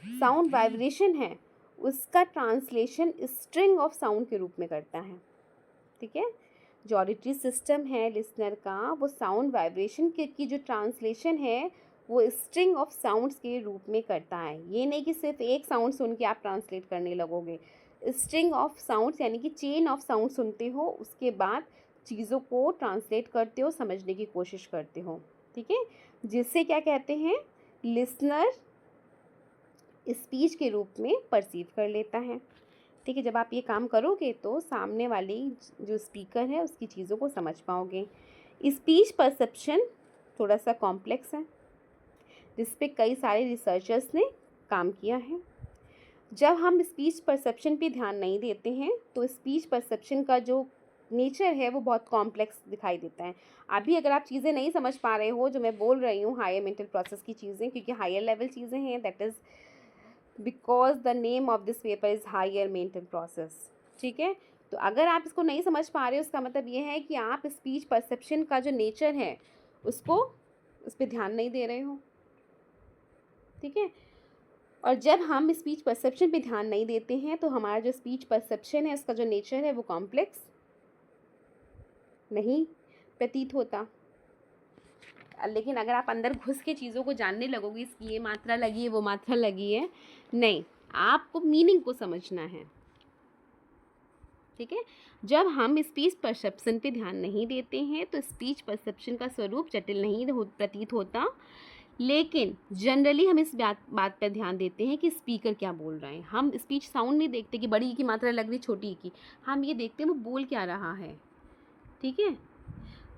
[SPEAKER 1] साउंड वाइब्रेशन है, उसका ट्रांसलेशन स्ट्रिंग ऑफ साउंड के रूप में करता है। ठीक है। जो ऑडिटरी सिस्टम है लिसनर का, वो साउंड वाइब्रेशन की जो ट्रांसलेशन है वो स्ट्रिंग ऑफ साउंड्स के रूप में करता है। ये नहीं कि सिर्फ एक साउंड सुन के आप ट्रांसलेट करने लगोगे, स्ट्रिंग ऑफ साउंड्स यानी कि चेन ऑफ साउंड सुनते हो, उसके बाद चीज़ों को ट्रांसलेट करते हो, समझने की कोशिश करते हो। ठीक है। जिससे क्या कहते हैं, लिसनर स्पीच के रूप में परसीव कर लेता है। ठीक है। जब आप ये काम करोगे तो सामने वाली जो स्पीकर है उसकी चीज़ों को समझ पाओगे। स्पीच परसेप्शन थोड़ा सा कॉम्प्लेक्स है, जिस पे कई सारे रिसर्चर्स ने काम किया है। जब हम स्पीच परसेप्शन पे ध्यान नहीं देते हैं तो स्पीच परसेप्शन का जो नेचर है वो बहुत कॉम्प्लेक्स दिखाई देता है। अभी अगर आप चीज़ें नहीं समझ पा रहे हो जो मैं बोल रही हूँ हायर मेंटल प्रोसेस की चीज़ें, क्योंकि हायर लेवल चीज़ें हैं, that is because the name of this paper is higher mental process. ठीक है। तो अगर आप इसको नहीं समझ पा रहे हो उसका मतलब ये है कि आप स्पीच परसेप्शन का जो नेचर है उस पर ध्यान नहीं दे रहे हो। ठीक है। और जब हम स्पीच परसेप्शन पे ध्यान नहीं देते हैं तो हमारा जो स्पीच परसेप्शन है उसका जो नेचर है वो कॉम्प्लेक्स नहीं प्रतीत होता। लेकिन अगर आप अंदर घुस के चीज़ों को जानने लगोगे, इसकी ये मात्रा लगी है, वो मात्रा लगी है, नहीं, आपको मीनिंग को समझना है। ठीक है। जब हम स्पीच परसेप्शन पे ध्यान नहीं देते हैं तो स्पीच परसेप्शन का स्वरूप जटिल नहीं प्रतीत होता, लेकिन जनरली हम इस बात पर ध्यान देते हैं कि स्पीकर क्या बोल रहे हैं। हम स्पीच साउंड नहीं देखते कि बड़ी की मात्रा लग रही, छोटी की, हम ये देखते हैं वो बोल क्या रहा है। ठीक है।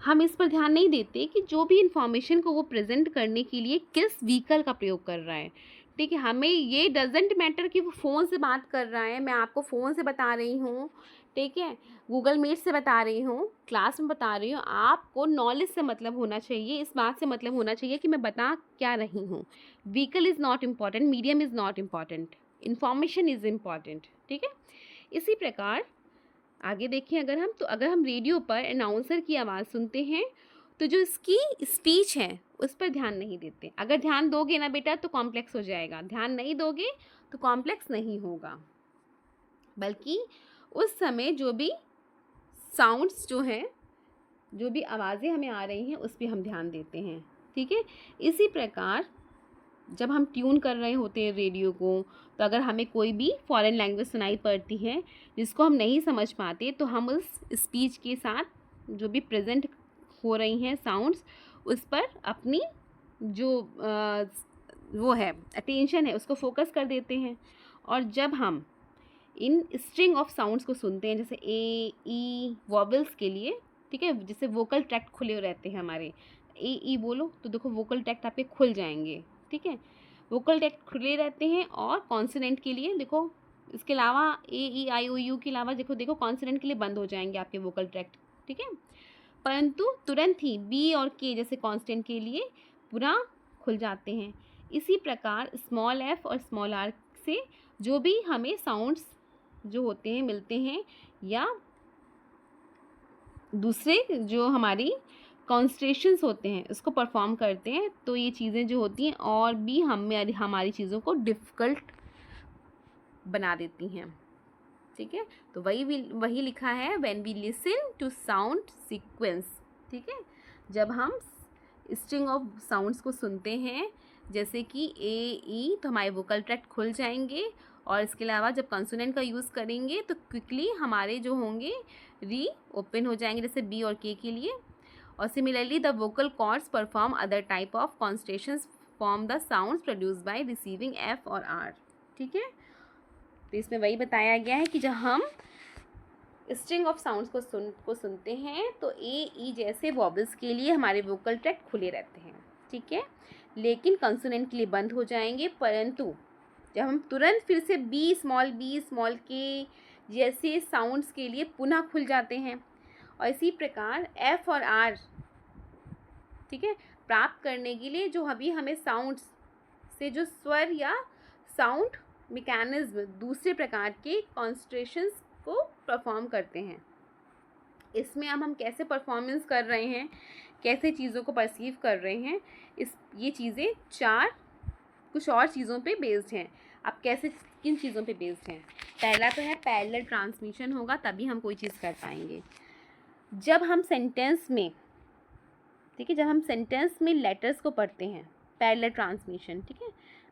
[SPEAKER 1] हम इस पर ध्यान नहीं देते कि जो भी इंफॉर्मेशन को वो प्रेजेंट करने के लिए किस व्हीकल का प्रयोग कर रहा है। ठीक है। हमें ये डजेंट मैटर कि वो फ़ोन से बात कर रहा है, मैं आपको फ़ोन से बता रही हूँ, ठीक है, गूगल मीट से बता रही हूँ, क्लास में बता रही हूँ, आपको नॉलेज से मतलब होना चाहिए, इस बात से मतलब होना चाहिए कि मैं बता क्या रही हूँ। Vehicle is not important, medium is not important, information is important. ठीक है। इसी प्रकार आगे देखें अगर हम रेडियो पर अनाउंसर की आवाज़ सुनते हैं तो जो इसकी स्पीच है उस पर ध्यान नहीं देते। अगर ध्यान दोगे ना बेटा तो कॉम्प्लेक्स हो जाएगा, ध्यान नहीं दोगे तो कॉम्प्लेक्स नहीं होगा, बल्कि उस समय जो भी साउंड्स जो हैं, जो भी आवाज़ें हमें आ रही हैं उस पर हम ध्यान देते हैं। ठीक है। इसी प्रकार जब हम ट्यून कर रहे होते हैं रेडियो को, तो अगर हमें कोई भी फॉरेन लैंग्वेज सुनाई पड़ती है जिसको हम नहीं समझ पाते, तो हम उस स्पीच के साथ जो भी प्रेजेंट हो रही हैं साउंड्स, उस पर अपनी जो वो है अटेंशन है उसको फोकस कर देते हैं। और जब हम इन स्ट्रिंग ऑफ साउंड्स को सुनते हैं, जैसे ए ई वॉवल्स के लिए, ठीक है, जैसे वोकल ट्रैक्ट खुले रहते हैं हमारे, ए ई बोलो तो देखो वोकल ट्रैक्ट आपके खुल जाएंगे। ठीक है। वोकल ट्रैक्ट खुले रहते हैं। और कॉन्सोनेंट के लिए देखो, इसके अलावा ए ई आई ओ यू के अलावा देखो कॉन्सोनेंट के लिए बंद हो जाएंगे आपके वोकल ट्रैक्ट। ठीक है। परंतु तुरंत ही बी और के जैसे कॉन्स्टेंट के लिए पूरा खुल जाते हैं। इसी प्रकार स्मॉल एफ और स्मॉल आर से जो भी हमें साउंड्स जो होते हैं मिलते हैं, या दूसरे जो हमारी कॉन्स्ट्रेशंस होते हैं उसको परफॉर्म करते हैं, तो ये चीज़ें जो होती हैं और भी हमारी चीज़ों को डिफ़िकल्ट बना देती हैं। ठीक है। तो वही लिखा है, when we listen to sound sequence. ठीक है। जब हम स्ट्रिंग ऑफ साउंड्स को सुनते हैं जैसे कि ए ई, तो हमारे वोकल ट्रैक्ट खुल जाएंगे। और इसके अलावा जब कॉन्सोनेंट का यूज़ करेंगे तो क्विकली हमारे जो होंगे री ओपन हो जाएंगे, जैसे बी और के लिए। और similarly the vocal cords perform other type of constrictions form the sounds produced by receiving F और आर। ठीक है। तो इसमें वही बताया गया है कि जब हम स्ट्रिंग ऑफ साउंड्स को सुनते हैं तो ए ई जैसे वॉवल्स के लिए हमारे वोकल ट्रैक्ट खुले रहते हैं। ठीक है। लेकिन कंसोनेंट के लिए बंद हो जाएंगे। परंतु जब हम तुरंत फिर से बी स्मॉल के जैसे साउंड्स के लिए पुनः खुल जाते हैं। और इसी प्रकार एफ और आर, ठीक है, प्राप्त करने के लिए जो अभी हमें साउंड्स जिससे जो स्वर या साउंड मैकेनिज्म दूसरे प्रकार के कॉन्सेंट्रेशंस को परफॉर्म करते हैं। इसमें अब हम कैसे परफॉर्मेंस कर रहे हैं, कैसे चीज़ों को परसीव कर रहे हैं, ये चीज़ें कुछ और चीज़ों पे बेस्ड हैं। अब कैसे, किन चीज़ों पे बेस्ड हैं? पहला तो है पैरेलल ट्रांसमिशन होगा, तभी हम कोई चीज़ कर पाएंगे। जब हम सेंटेंस में, ठीक है, जब हम सेंटेंस में लेटर्स को पढ़ते हैं, पैरेलल ट्रांसमिशन, ठीक है,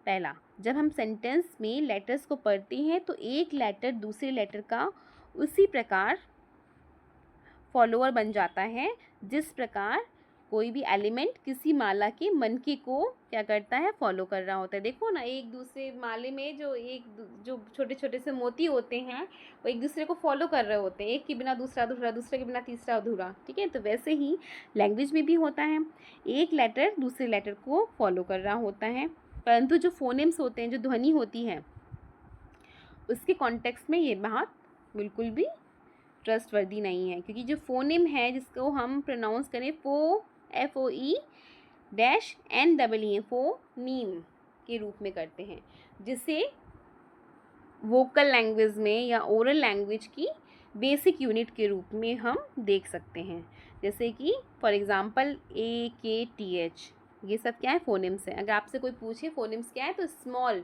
[SPEAKER 1] पहला, जब हम सेंटेंस में लेटर्स को पढ़ते हैं तो एक लेटर दूसरे लेटर का उसी प्रकार फॉलोअर बन जाता है जिस प्रकार कोई भी एलिमेंट किसी माला के मनके को क्या करता है, फॉलो कर रहा होता है। देखो ना, एक दूसरे माले में जो छोटे छोटे से मोती होते हैं वो एक दूसरे को फॉलो कर रहे होते हैं, एक के बिना दूसरा अधूरा, दूसरे के बिना तीसरा अधूरा, ठीक है। तो वैसे ही लैंग्वेज में भी होता है, एक लेटर दूसरे लेटर को फॉलो कर रहा होता है। परंतु जो फोनेम्स होते हैं, जो ध्वनि होती है, उसके कॉन्टेक्स्ट में ये बात बिल्कुल भी ट्रस्टवर्दी नहीं है, क्योंकि जो फोनेम है जिसको हम प्रोनाउंस करें FOE -NEE फोनीम के रूप में करते हैं, जिसे वोकल लैंग्वेज में या ओरल लैंग्वेज की बेसिक यूनिट के रूप में हम देख सकते हैं। जैसे कि फॉर एग्ज़ाम्पल AKTH, ये सब क्या है, फोनेम्स हैं। अगर आपसे कोई पूछे फोनेम्स क्या है, तो स्मॉल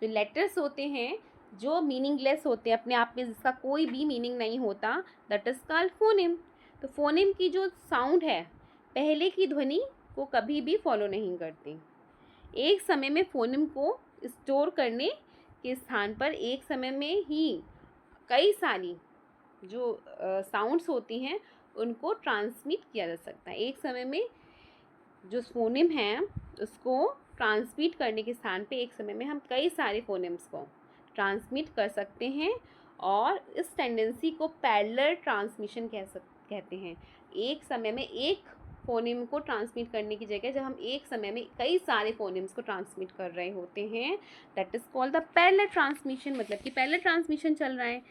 [SPEAKER 1] जो लेटर्स होते हैं जो मीनिंगलेस होते हैं अपने आप में, जिसका कोई भी मीनिंग नहीं होता, दैट इज़ कॉल्ड फोनेम। तो फोनेम की जो साउंड है पहले की ध्वनि को कभी भी फॉलो नहीं करती। एक समय में फोनेम को स्टोर करने के स्थान पर एक समय में ही कई सारी जो साउंड्स होती हैं उनको ट्रांसमिट किया जा सकता है। एक समय में जो फोनेम है उसको ट्रांसमिट करने के स्थान पे एक समय में हम कई सारे फोनेम्स को ट्रांसमिट कर सकते हैं, और इस टेंडेंसी को पैरेलल ट्रांसमिशन कहते हैं। एक समय में एक फोनेम को ट्रांसमिट करने की जगह जब हम एक समय में कई सारे फोनेम्स को ट्रांसमिट कर रहे होते हैं, that is called the parallel transmission. मतलब कि पैरेलल ट्रांसमिशन चल रहा है,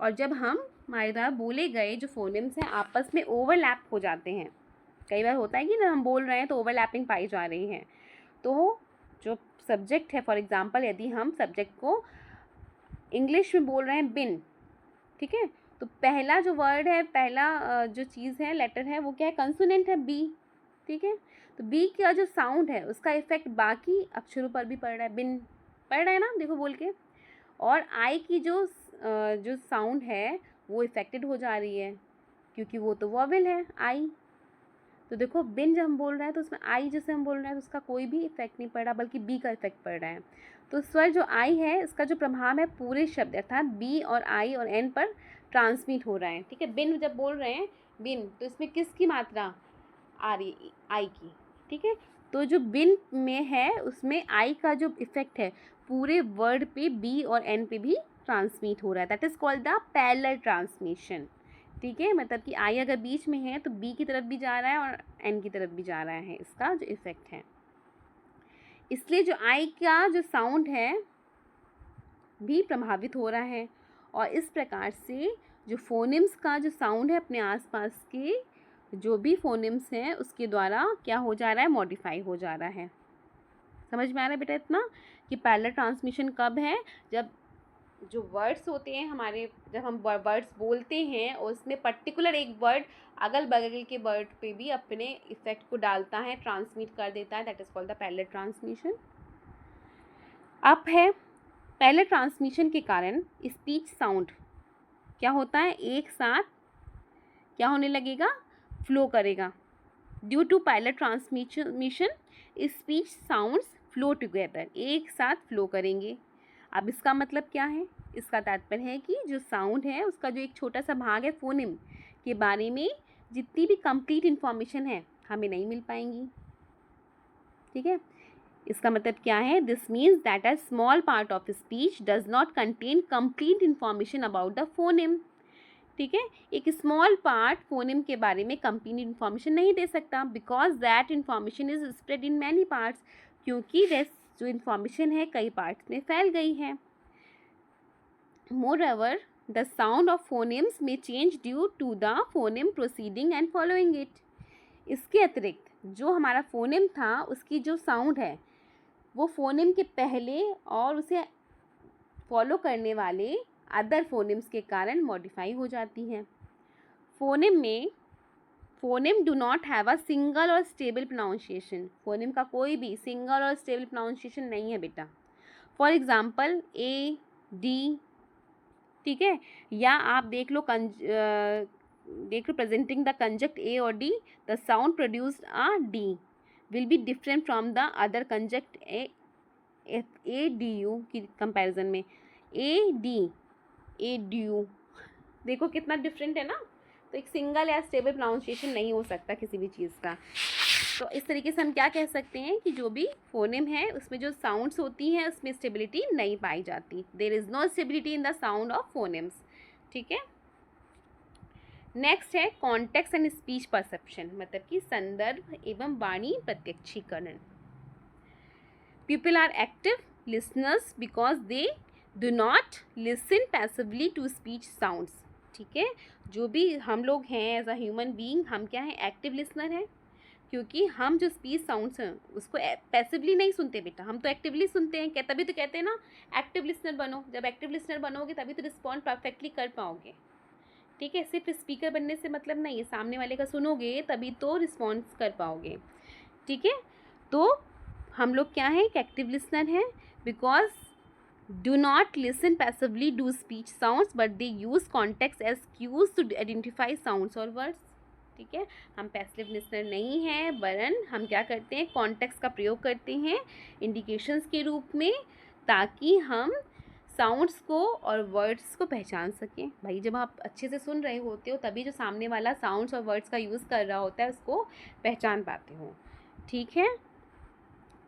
[SPEAKER 1] और जब हमारे द्वारा बोले गए जो फोनेम्स हैं आपस में ओवरलैप हो जाते हैं। कई बार होता है कि ना, हम बोल रहे हैं तो ओवरलैपिंग पाई जा रही है। तो जो सब्जेक्ट है, फॉर एग्ज़ाम्पल यदि हम सब्जेक्ट को इंग्लिश में बोल रहे हैं बिन, ठीक है, तो पहला जो वर्ड है, पहला जो चीज़ है, लेटर है, वो क्या है, कंसोनेंट है, बी, ठीक है। तो बी का जो साउंड है उसका इफ़ेक्ट बाकी अक्षरों पर भी पड़ रहा है, बिन पड़ रहा है ना, देखो बोल के। और आई की जो साउंड है वो इफ़ेक्टेड हो जा रही है, क्योंकि वो तो वॉवेल है, आई। तो देखो, बिन जब हम बोल रहे हैं तो उसमें आई जैसे हम बोल रहे हैं तो उसका कोई भी इफेक्ट नहीं पड़ रहा, बल्कि बी का इफेक्ट पड़ रहा है। तो स्वर जो आई है इसका जो प्रभाव है पूरे शब्द अर्थात बी और आई और एन पर ट्रांसमिट हो रहा है, ठीक है। बिन जब बोल रहे हैं बिन, तो इसमें किसकी मात्रा आ रही है, आई की, ठीक है। तो जो बिन में है उसमें आई का जो इफेक्ट है पूरे वर्ड पे बी और एन पे भी ट्रांसमिट हो रहा है, that is called the parallel transmission, ठीक है। मतलब कि आई अगर बीच में है तो बी की तरफ भी जा रहा है और एन की तरफ भी जा रहा है, इसका जो इफ़ेक्ट है। इसलिए जो आई का जो साउंड है भी प्रभावित हो रहा है, और इस प्रकार से जो फोनेम्स का जो साउंड है अपने आसपास के जो भी फोनेम्स हैं उसके द्वारा क्या हो जा रहा है, मॉडिफाई हो जा रहा है। समझ में आ रहा है बेटा इतना कि पैरेलल ट्रांसमिशन कब है, जब जो वर्ड्स होते हैं हमारे, जब हम वर्ड्स बोलते हैं और उसमें पर्टिकुलर एक वर्ड अगल बगल के वर्ड पे भी अपने इफेक्ट को डालता है, ट्रांसमिट कर देता है, that is called the parallel transmission. अब है पैरेलल ट्रांसमिशन के कारण स्पीच साउंड क्या होता है, एक साथ क्या होने लगेगा, फ्लो करेगा। Due to parallel transmission speech sounds flow together, एक साथ फ्लो करेंगे। अब इसका मतलब क्या है, इसका तात्पर्य है कि जो साउंड है उसका जो एक छोटा सा भाग है फोनेम के बारे में जितनी भी कंप्लीट इन्फॉर्मेशन है हमें नहीं मिल पाएंगी, ठीक है। इसका मतलब क्या है, this means that a small part of speech does not contain complete information about the phoneme, ठीक है। एक स्मॉल पार्ट फोनेम के बारे में कंप्लीट इन्फॉर्मेशन नहीं दे सकता, because that information is spread in many parts, क्योंकि जो इन्फॉर्मेशन है कई पार्ट्स में फैल गई है। Moreover the sound of phonemes में change due to the phoneme proceeding and following it. इसके अतिरिक्त जो हमारा फोनेम था उसकी जो साउंड है वो फ़ोनेम के पहले और उसे फॉलो करने वाले अदर फ़ोनेम्स के कारण मॉडिफाई हो जाती हैं। फ़ोनेम में phoneme do not have a single और स्टेबल प्रोनाउंसिएशन। फ़ोनेम का कोई भी सिंगल और स्टेबल प्रोनाउंसिएशन नहीं है बेटा। फॉर एग्ज़ाम्पल ए, डी, ठीक है, या आप देख लो प्रेजेंटिंग द कंजक्ट ए और D, the sound produced a D will be different from the other conjunct A D U की कंपैरिजन में। ए डी यू देखो कितना डिफरेंट है ना। तो एक सिंगल या स्टेबल प्रोनाउंसिएशन नहीं हो सकता किसी भी चीज़ का। तो इस तरीके से हम क्या कह सकते हैं कि जो भी फोनेम है उसमें जो साउंड्स होती हैं उसमें स्टेबिलिटी नहीं पाई जाती। There is no stability in the sound of phonemes. ठीक है। नेक्स्ट है कॉन्टेक्स्ट एंड स्पीच परसेप्शन, मतलब कि संदर्भ एवं वाणी प्रत्यक्षीकरण। People are active listeners because they do not listen passively to speech sounds. ठीक है, जो भी हम लोग हैं एज अ ह्यूमन बीइंग, हम क्या हैं, एक्टिव लिसनर हैं, क्योंकि हम जो स्पीच साउंड्स हैं उसको पैसिवली नहीं सुनते बेटा, हम तो एक्टिवली सुनते हैं। क्या तभी तो कहते हैं ना एक्टिव लिसनर बनो। जब एक्टिव लिसनर बनोगे तभी तो रिस्पॉन्ड परफेक्टली कर पाओगे। ठीक है, सिर्फ स्पीकर बनने से मतलब नहीं है, सामने वाले का सुनोगे तभी तो रिस्पॉन्स कर पाओगे। ठीक है, तो हम लोग क्या हैं, एक्टिव लिसनर हैं because do not listen passively to speech sounds but they use context as cues to identify sounds or words। ठीक है, हम पैसिव लिसनर नहीं हैं वरन हम क्या करते हैं, कॉन्टेक्स्ट का प्रयोग करते हैं इंडिकेशंस के रूप में, ताकि हम साउंड्स को और वर्ड्स को पहचान सकें। भाई जब आप अच्छे से सुन रहे होते हो तभी जो सामने वाला साउंड्स और वर्ड्स का यूज़ कर रहा होता है उसको पहचान पाते हो। ठीक है,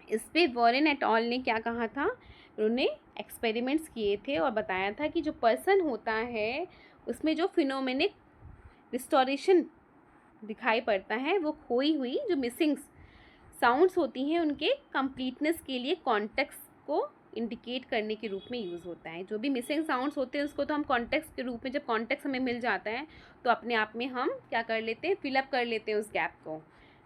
[SPEAKER 1] इस पर वॉरेन एट ऑल ने क्या कहा था, उन्होंने एक्सपेरिमेंट्स किए थे और बताया था कि जो पर्सन होता है उसमें जो फिनोमेनिक रिस्टोरेशन दिखाई पड़ता है वो खोई हुई जो मिसिंग साउंड्स होती हैं उनके कंप्लीटनेस के लिए कॉन्टेक्स्ट को इंडिकेट करने के रूप में यूज़ होता है। जो भी मिसिंग साउंड्स होते हैं उसको तो हम कॉन्टेक्स्ट के रूप में, जब कॉन्टेक्स्ट हमें मिल जाता है तो अपने आप में हम क्या कर लेते हैं, फिलअप कर लेते हैं उस गैप को।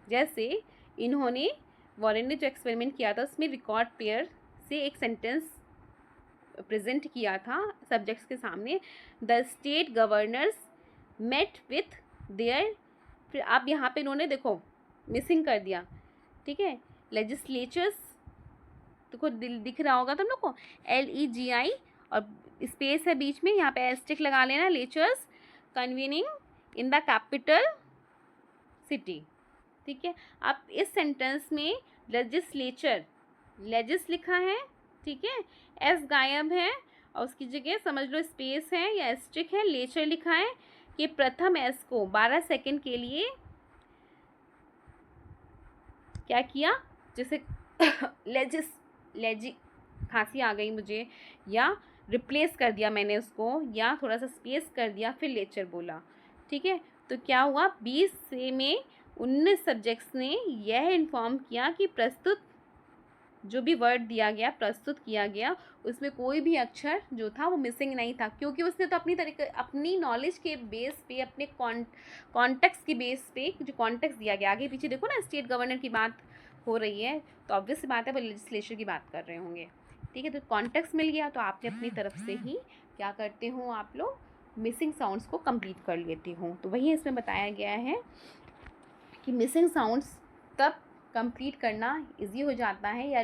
[SPEAKER 1] जैसे इन्होंने वॉरेन ने जो एक्सपेरिमेंट किया था उसमें रिकॉर्ड पेयर से एक सेंटेंस प्रेजेंट किया था सब्जेक्ट्स के सामने, the state governors met with their, फिर आप यहाँ पे इन्होंने देखो मिसिंग कर दिया। ठीक है, लेजिस्लेचर्स देखो दिख रहा होगा तुम लोग को, LEGI और स्पेस है बीच में, यहाँ पे एस्टिक लगा लेना, lectures convening in the capital city. ठीक है, अब इस सेंटेंस में लेजिस्लेचर, लेजिस लिखा है, ठीक है, एस गायब है और उसकी जगह समझ लो स्पेस है या एस्ट्रिक है, लेचर लिखा है कि प्रथम एस को 12 सेकंड के लिए क्या किया, जैसे लेजी खांसी आ गई मुझे, या रिप्लेस कर दिया मैंने उसको, या थोड़ा सा स्पेस कर दिया फिर लेचर बोला। ठीक है, तो क्या हुआ, 20 से में 19 सब्जेक्ट्स ने यह इन्फॉर्म किया कि प्रस्तुत जो भी वर्ड दिया गया, प्रस्तुत किया गया, उसमें कोई भी अक्षर जो था वो मिसिंग नहीं था, क्योंकि उसने तो अपनी नॉलेज के बेस पे, अपने कॉन्टेक्स्ट के बेस पे, जो कॉन्टेक्स्ट दिया गया, आगे पीछे देखो ना स्टेट गवर्नर की बात हो रही है तो ऑब्वियस सी बात है वो लेजिस्लेचर की बात कर रहे होंगे। ठीक है, तो कॉन्टेक्स्ट मिल गया तो आपने अपनी तरफ से ही क्या करते हो, आप लोग मिसिंग साउंड्स को कंप्लीट कर लेते हो। तो वही इसमें बताया गया है कि मिसिंग साउंड्स तब कंप्लीट करना इजी हो जाता है, या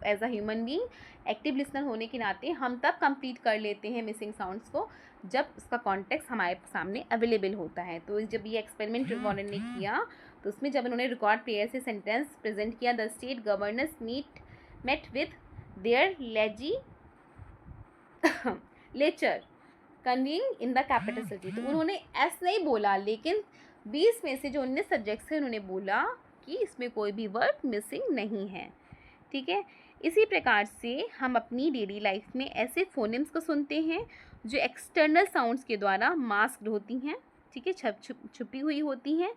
[SPEAKER 1] as a human being active listener होने के नाते हम तब कंप्लीट कर लेते हैं मिसिंग साउंड्स को जब उसका कॉन्टेक्स्ट हमारे सामने अवेलेबल होता है। तो जब ये एक्सपेरिमेंट वॉरेन ने किया तो उसमें जब उन्होंने रिकॉर्ड पेयर से सेंटेंस प्रेजेंट किया, the state governors met with their lecture convening in the capital city, तो उन्होंने एस नहीं बोला, लेकिन 20 में से जो 19 सब्जेक्ट्स थे उन्होंने बोला कि इसमें कोई भी वर्ड मिसिंग नहीं है। ठीक है, इसी प्रकार से हम अपनी डेली लाइफ में ऐसे फोनेम्स को सुनते हैं जो एक्सटर्नल साउंड्स के द्वारा मास्क्ड होती हैं। ठीक है, छुपी हुई होती हैं।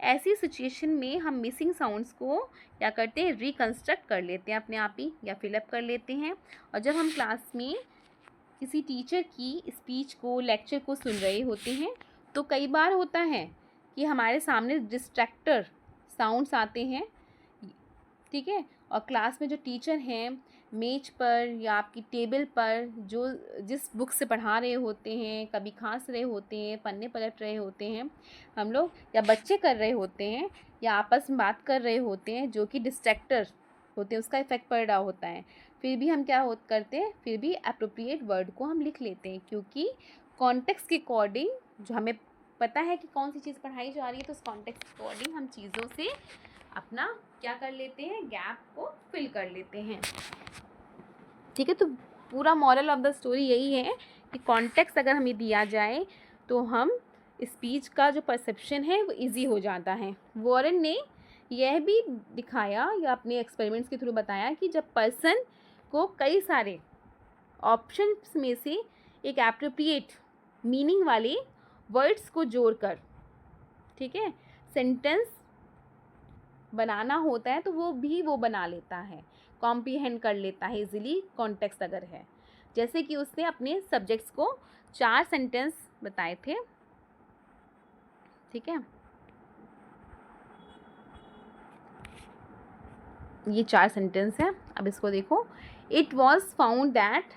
[SPEAKER 1] ऐसी सिचुएशन में हम मिसिंग साउंड्स को क्या करते हैं, रिकंस्ट्रक्ट कर लेते हैं अपने आप ही, या फिलअप कर लेते हैं। और जब हम क्लास में किसी टीचर की स्पीच को, लेक्चर को सुन रहे होते हैं तो कई बार होता है कि हमारे सामने डिस्ट्रैक्टर साउंड्स आते हैं। ठीक है, और क्लास में जो टीचर हैं मेज पर या आपकी टेबल पर जो जिस बुक से पढ़ा रहे होते हैं, कभी खांस रहे होते हैं, पन्ने पलट रहे होते हैं हम लोग, या बच्चे कर रहे होते हैं, या आपस में बात कर रहे होते हैं जो कि डिस्ट्रैक्टर होते हैं, उसका इफ़ेक्ट पड़ रहा होता है, फिर भी हम क्या करते हैं, फिर भी अप्रोप्रिएट वर्ड को हम लिख लेते हैं, क्योंकि कॉन्टेक्स्ट के अकॉर्डिंग जो हमें पता है कि कौन सी चीज़ पढ़ाई जा रही है, तो उस कॉन्टेक्स्ट के अकॉर्डिंग हम चीज़ों से अपना क्या कर लेते हैं, गैप को फिल कर लेते हैं। ठीक है, तो पूरा मॉरल ऑफ द स्टोरी यही है कि कॉन्टेक्स्ट अगर हमें दिया जाए तो हम स्पीच का जो परसेप्शन है वो इजी हो जाता है। वॉरेन ने यह भी दिखाया या अपने एक्सपेरिमेंट्स के थ्रू बताया कि जब पर्सन को कई सारे ऑप्शंस में से एक एप्रोप्रिएट मीनिंग वाले वर्ड्स को जोड़कर, ठीक है, सेंटेंस बनाना होता है तो वो बना लेता है, कॉम्प्रीहेंड कर लेता है इजीली कॉन्टेक्स्ट अगर है। जैसे कि उसने अपने सब्जेक्ट्स को 4 सेंटेंस बताए थे, ठीक है, ये 4 सेंटेंस है। अब इसको देखो, इट वॉज फाउंड दैट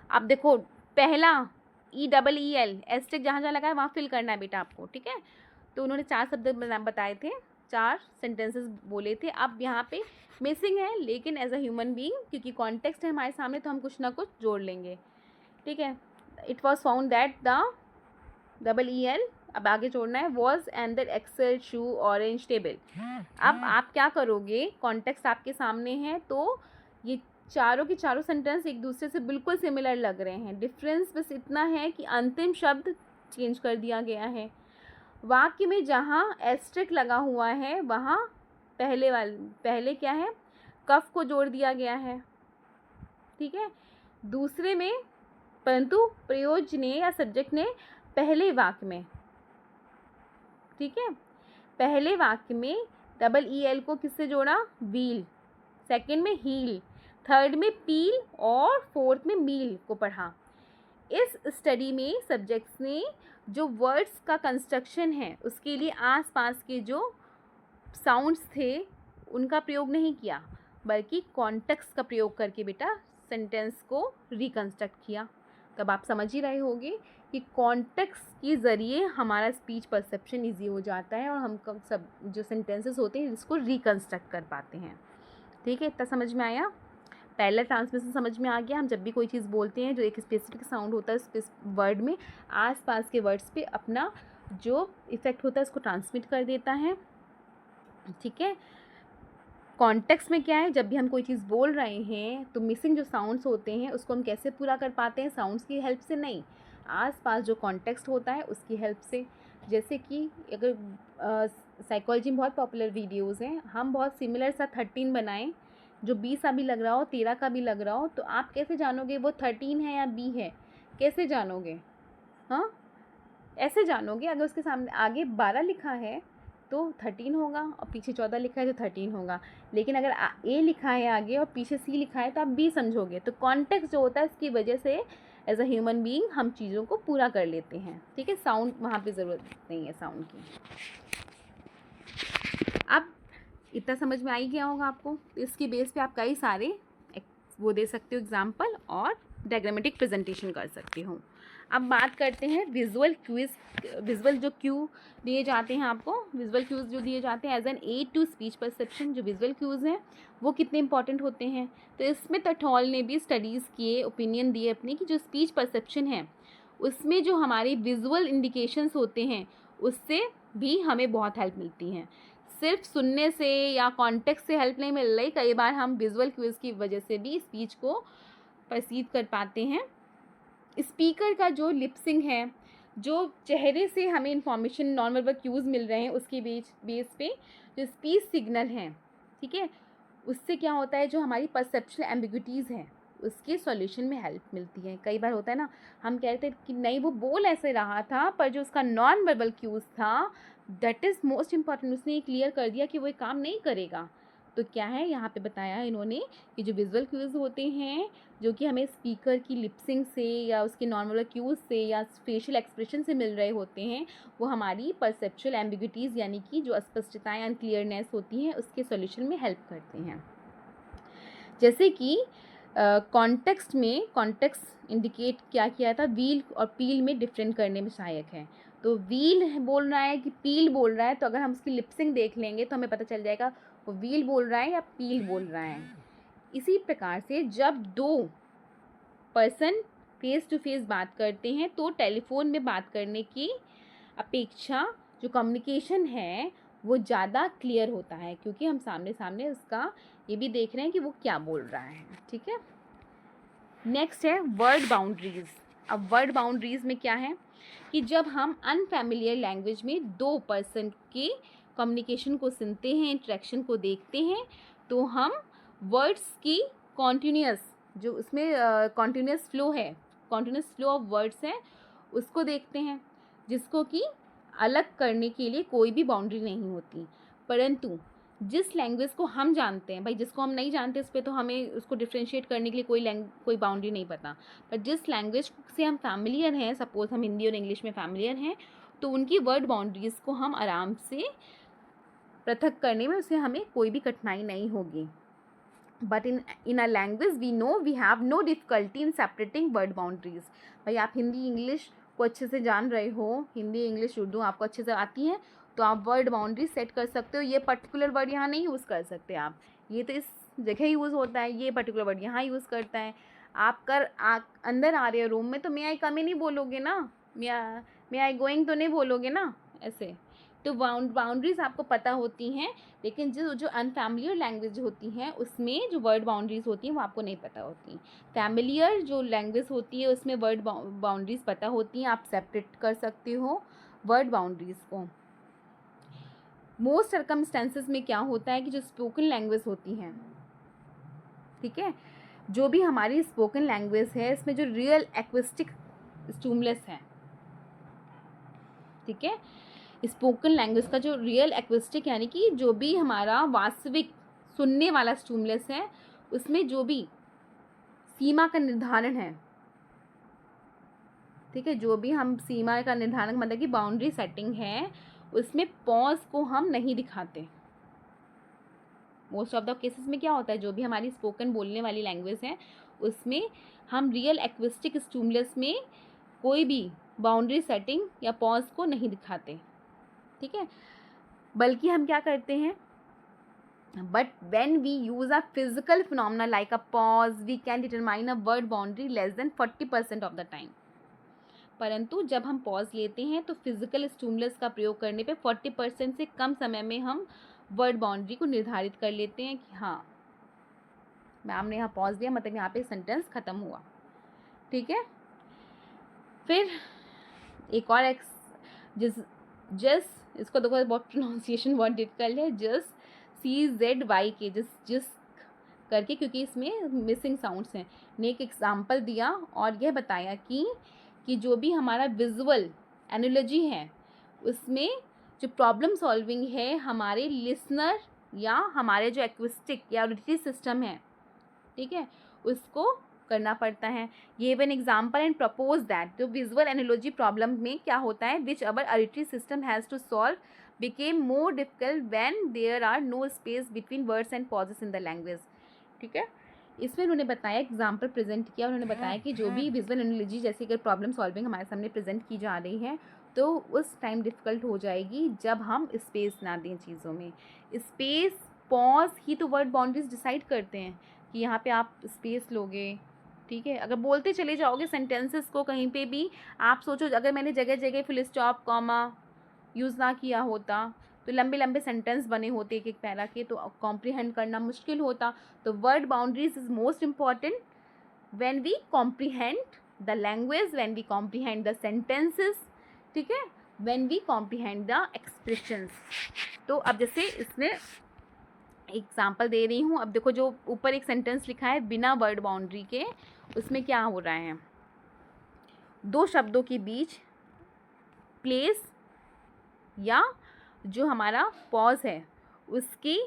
[SPEAKER 1] अब देखो पहला EEL एस्टेक जहाँ जहाँ लगा है वहाँ फिल करना है बेटा आपको, ठीक है। तो उन्होंने 4 शब्द बताए थे, 4 सेंटेंसेस बोले थे। अब यहाँ पे मिसिंग है, लेकिन एज अ ह्यूमन बीइंग क्योंकि कॉन्टेक्स्ट है हमारे सामने तो हम कुछ ना कुछ जोड़ लेंगे, ठीक है। It was found that EEL, अब आगे जोड़ना है, was on the axle shoe orange table. अब आप क्या करोगे, कॉन्टेक्स्ट आपके सामने है तो ये चारों के चारों सेंटेंस एक दूसरे से बिल्कुल सिमिलर लग रहे हैं, डिफरेंस बस इतना है कि अंतिम शब्द चेंज कर दिया गया है। वाक्य में जहाँ एस्ट्रिक लगा हुआ है वहाँ पहले क्या है, कफ को जोड़ दिया गया है, ठीक है। दूसरे में परंतु प्रयोज्य ने या सब्जेक्ट ने पहले वाक्य में, ठीक है, पहले वाक्य में EEL को किससे जोड़ा, व्हील, सेकंड में हील, थर्ड में पील और फोर्थ में मील को पढ़ा। इस स्टडी में सब्जेक्ट्स ने जो वर्ड्स का कंस्ट्रक्शन है उसके लिए आसपास के जो साउंड्स थे उनका प्रयोग नहीं किया, बल्कि कॉन्टेक्स्ट का प्रयोग करके बेटा सेंटेंस को रिकंस्ट्रक्ट किया। तब आप समझ ही रहे होंगे कि कॉन्टेक्स्ट के ज़रिए हमारा स्पीच परसेप्शन इजी हो जाता है और हम सब जो सेंटेंसेस होते हैं इसको रिकंस्ट्रक्ट कर पाते हैं, ठीक है। इतना समझ में आया, पहला ट्रांसमिशन समझ में आ गया। हम जब भी कोई चीज़ बोलते हैं जो एक स्पेसिफिक साउंड होता है उस वर्ड में आसपास के वर्ड्स पे अपना जो इफ़ेक्ट होता है उसको ट्रांसमिट कर देता है, ठीक है। कॉन्टेक्स्ट में क्या है, जब भी हम कोई चीज़ बोल रहे हैं तो मिसिंग जो साउंड्स होते हैं उसको हम कैसे पूरा कर पाते हैं, साउंड्स की हेल्प से नहीं, आसपास जो कॉन्टेक्स्ट होता है उसकी हेल्प से। जैसे कि अगर साइकोलॉजी में बहुत पॉपुलर वीडियोज़ हैं, हम बहुत सिमिलर सा 13 बनाएं जो 20 सा भी लग रहा हो, 13 का भी लग रहा हो, तो आप कैसे जानोगे वो 13 है या B है, कैसे जानोगे, हाँ ऐसे जानोगे अगर उसके सामने आगे 12 लिखा है तो 13 होगा और पीछे 14 लिखा है तो 13 होगा, लेकिन अगर A लिखा है आगे और पीछे C लिखा है तो आप B समझोगे। तो कॉन्टेक्स्ट जो होता है इसकी वजह से एज अ ह्यूमन बीइंग हम चीज़ों को पूरा कर लेते हैं, ठीक है। साउंड वहाँ पे ज़रूरत नहीं है साउंड की। अब इतना समझ में आ ही गया होगा आपको, तो इसके बेस पे आप कई सारे वो दे सकते हो एग्जाम्पल और डायग्रामेटिक प्रेजेंटेशन कर सकते हो। अब बात करते हैं विजुअल क्यूज, विजुअल जो क्यू दिए जाते हैं आपको, विजुअल क्यूज जो दिए जाते हैं as an aid to speech perception, जो विजुअल क्यूज हैं वो कितने इंपॉर्टेंट होते हैं। तो इसमें टटॉल ने भी स्टडीज़ किए, ओपिनियन दिए अपने कि जो स्पीच परसेप्शन है उसमें जो हमारे विजुअल इंडिकेशंस होते हैं उससे भी हमें बहुत हेल्प मिलती हैं। सिर्फ सुनने से या कॉन्टेक्स्ट से हेल्प नहीं मिल रही, कई बार हम विजुअल क्यूज की वजह से भी स्पीच को परसीव कर पाते हैं। स्पीकर का जो लिपसिंग है, जो चेहरे से हमें इंफॉर्मेशन नॉन वर्बल क्यूज़ मिल रहे हैं उसके बेस पे जो स्पीच सिग्नल हैं, ठीक है, उससे क्या होता है जो हमारी परसेप्शनल एम्बिग्विटीज़ हैं उसके सॉल्यूशन में हेल्प मिलती है। कई बार होता है ना, हम कहते हैं कि नहीं वो बोल ऐसे रहा था पर जो उसका नॉन वर्बल क्यूज़ था दैट इज़ मोस्ट इम्पॉर्टेंट, उसने ये क्लियर कर दिया कि वो ये काम नहीं करेगा, तो क्या है यहाँ पे बताया इन्होंने कि जो विजुअल क्यूज़ होते हैं जो कि हमें स्पीकर की लिपसिंग से या उसके नॉर्मल क्यूज़ से या फेशियल एक्सप्रेशन से मिल रहे होते हैं, वो हमारी परसेप्चुअल एम्बिग्यूटीज़ यानी कि जो अस्पष्टताएँ अनक्लियरनेस होती हैं उसके सॉल्यूशन में हेल्प करते हैं। जैसे कि कॉन्टेक्स्ट में कॉन्टेक्स्ट इंडिकेट क्या किया था, व्हील और पील में डिफरेंट करने में सहायक है। तो व्हील बोल रहा है कि पील बोल रहा है, तो अगर हम उसकी लिपसिंग देख लेंगे तो हमें पता चल जाएगा वो व्हील बोल रहा है या पील बोल रहा है। इसी प्रकार से जब दो पर्सन फेस टू फेस बात करते हैं तो टेलीफोन में बात करने की अपेक्षा जो कम्युनिकेशन है वो ज़्यादा क्लियर होता है, क्योंकि हम सामने सामने उसका ये भी देख रहे हैं कि वो क्या बोल रहा है। ठीक है, नेक्स्ट है वर्ड बाउंड्रीज़। अब वर्ड बाउंड्रीज़ में क्या है कि जब हम अनफैमिलियर लैंग्वेज में दो पर्सन के कम्युनिकेशन को सुनते हैं, इंटरेक्शन को देखते हैं, तो हम वर्ड्स की कॉन्टीन्यूअस जो उसमें कॉन्टीन्यूअस फ्लो है, कॉन्टीन्यूअस फ्लो ऑफ वर्ड्स है, उसको देखते हैं, जिसको कि अलग करने के लिए कोई भी बाउंड्री नहीं होती। परंतु जिस लैंग्वेज को हम जानते हैं, भाई जिसको हम नहीं जानते उस पर तो हमें उसको डिफ्रेंशिएट करने के लिए कोई बाउंड्री नहीं पता, पर जिस लैंग्वेज से हम फैमिलियर हैं, सपोज़ हम हिंदी और इंग्लिश में फैमिलियर हैं, तो उनकी वर्ड बाउंड्रीज़ को हम आराम से पृथक करने में उससे हमें कोई भी कठिनाई नहीं होगी। But in a language we know we have no difficulty in separating word boundaries. भाई आप हिंदी इंग्लिश को अच्छे से जान रहे हो, हिंदी इंग्लिश उर्दू आपको अच्छे से आती है, तो आप वर्ड बाउंड्री सेट कर सकते हो। ये पर्टिकुलर वर्ड यहाँ नहीं यूज़ कर सकते आप, ये तो इस जगह यूज़ होता है, ये पर्टिकुलर वर्ड यहाँ यूज़ करता है। आप अंदर आ रहे हो रूम में तो मे आई कम ही नहीं बोलोगे ना, मे आई गोइंग तो नहीं बोलोगे ना ऐसे। तो बाउंड्रीज़ आपको पता होती हैं, लेकिन जो अनफैमिलियर लैंग्वेज होती हैं उसमें जो वर्ड बाउंड्रीज़ होती हैं वो आपको नहीं पता होती। फैमिलियर जो लैंग्वेज होती है उसमें वर्ड बाउंड्रीज़ पता होती हैं, आप सेपरेट कर सकते हो वर्ड बाउंड्रीज़ को। मोस्ट सर्कमस्टेंसेस में क्या होता है कि जो स्पोकन लैंग्वेज होती हैं, ठीक है, जो भी हमारी स्पोकन लैंग्वेज है इसमें जो रियल एक्विस्टिक स्टिमुलस है, ठीक है, स्पोकन लैंग्वेज का जो रियल एक्विस्टिक यानी कि जो भी हमारा वास्तविक सुनने वाला स्टिमुलस है उसमें जो भी सीमा का निर्धारण है, ठीक है, जो भी हम सीमा का निर्धारण मतलब कि बाउंड्री सेटिंग है, उसमें पॉज को हम नहीं दिखाते। मोस्ट ऑफ द केसेस में क्या होता है, जो भी हमारी स्पोकन बोलने वाली लैंग्वेज है उसमें हम रियल एक्विस्टिक स्टिमुलस में कोई भी बाउंड्री सेटिंग या पॉज को नहीं दिखाते, ठीक है, बल्कि हम क्या करते हैं, but when we use a physical phenomena like a pause we can determine a word boundary less than 40% of the time. परंतु जब हम पॉज लेते हैं तो फिजिकल स्टिमुलस का प्रयोग करने पे 40% से कम समय में हम वर्ड बाउंड्री को निर्धारित कर लेते हैं कि हाँ मैम ने यहाँ पॉज दिया मतलब यहाँ पे सेंटेंस ख़त्म हुआ, ठीक है। फिर एक और इसको देखो बहुत प्रोनाउंसिएशन बहुत डिफिकल्ट है, CZY के जिस करके, क्योंकि इसमें मिसिंग साउंड्स हैं, ने एक एग्जाम्पल दिया और यह बताया कि जो भी हमारा विजुअल एनालॉजी है उसमें जो प्रॉब्लम सॉल्विंग है हमारे लिसनर या हमारे जो एक्विस्टिक या ऑडिटरी सिस्टम है, ठीक है, उसको करना पड़ता है। ये one example and propose that जो विजुअल एनालॉजी प्रॉब्लम में क्या होता है, which our auditory system has to solve became more difficult when there are no space between words and pauses in the language, ठीक है। इसमें उन्होंने बताया, एग्जाम्पल प्रेजेंट किया, उन्होंने बताया कि जो भी विजुअल एनालॉजी जैसे अगर प्रॉब्लम सॉल्विंग हमारे सामने प्रेजेंट की जा रही है तो उस टाइम डिफ़िकल्ट हो जाएगी जब हम स्पेस ना दें चीज़ों में। स्पेस पॉज ही तो वर्ड बाउंड्रीज डिसाइड करते हैं कि यहाँ पे आप स्पेस लोगे, ठीक है। अगर बोलते चले जाओगे सेंटेंसेस को कहीं पे भी, आप सोचो अगर मैंने जगह जगह फुल स्टॉप कॉमा यूज़ ना किया होता तो लंबे लंबे सेंटेंस बने होते एक एक पैरा के, तो कॉम्प्रीहेंड करना मुश्किल होता। तो word boundaries is most important when we comprehend the language, when we comprehend the sentences, ठीक है, when we comprehend the expressions. तो अब जैसे इसमें एग्जाम्पल दे रही हूँ, अब देखो जो ऊपर एक सेंटेंस लिखा है बिना वर्ड बाउंड्री के, उसमें क्या हो रहा है, दो शब्दों के बीच प्लेस या जो हमारा पॉज है उसकी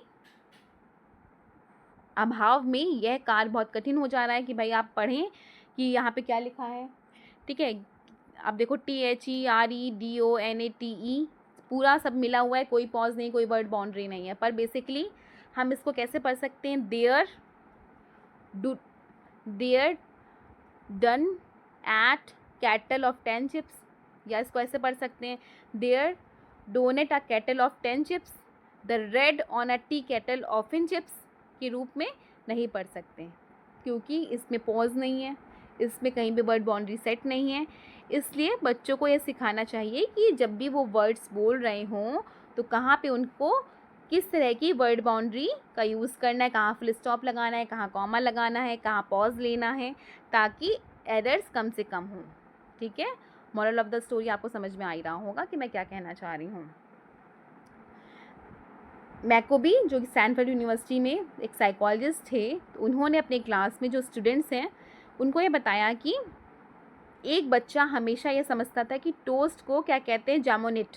[SPEAKER 1] अभाव में यह कार्य बहुत कठिन हो जा रहा है कि भाई आप पढ़ें कि यहाँ पे क्या लिखा है। ठीक है, अब देखो THEREDONATE पूरा सब मिला हुआ है, कोई पॉज नहीं, कोई वर्ड बाउंड्री नहीं है। पर बेसिकली हम इसको कैसे पढ़ सकते हैं, there done at kettle of 10 chips, या इसको ऐसे पढ़ सकते हैं, there donate a kettle of 10 chips, the red on a tea kettle of in chips के रूप में नहीं पढ़ सकते क्योंकि इसमें पॉज नहीं है, इसमें कहीं भी वर्ड बाउंड्री सेट नहीं है। इसलिए बच्चों को यह सिखाना चाहिए कि जब भी वो वर्ड्स बोल रहे हों तो कहाँ पे उनको किस तरह की वर्ड बाउंड्री का यूज़ करना है, कहाँ फुल स्टॉप लगाना है, कहाँ कॉमा लगाना है, कहाँ पॉज लेना है, ताकि एरर्स कम से कम हों। ठीक है, मॉरल ऑफ द स्टोरी आपको समझ में आ ही रहा होगा कि मैं क्या कहना चाह रही हूँ। मैकोबी जो कि स्टैनफोर्ड यूनिवर्सिटी में एक साइकोलॉजिस्ट थे, तो उन्होंने अपने क्लास में जो स्टूडेंट्स हैं उनको ये बताया कि एक बच्चा हमेशा ये समझता था कि टोस्ट को क्या कहते हैं, जैमोनिट।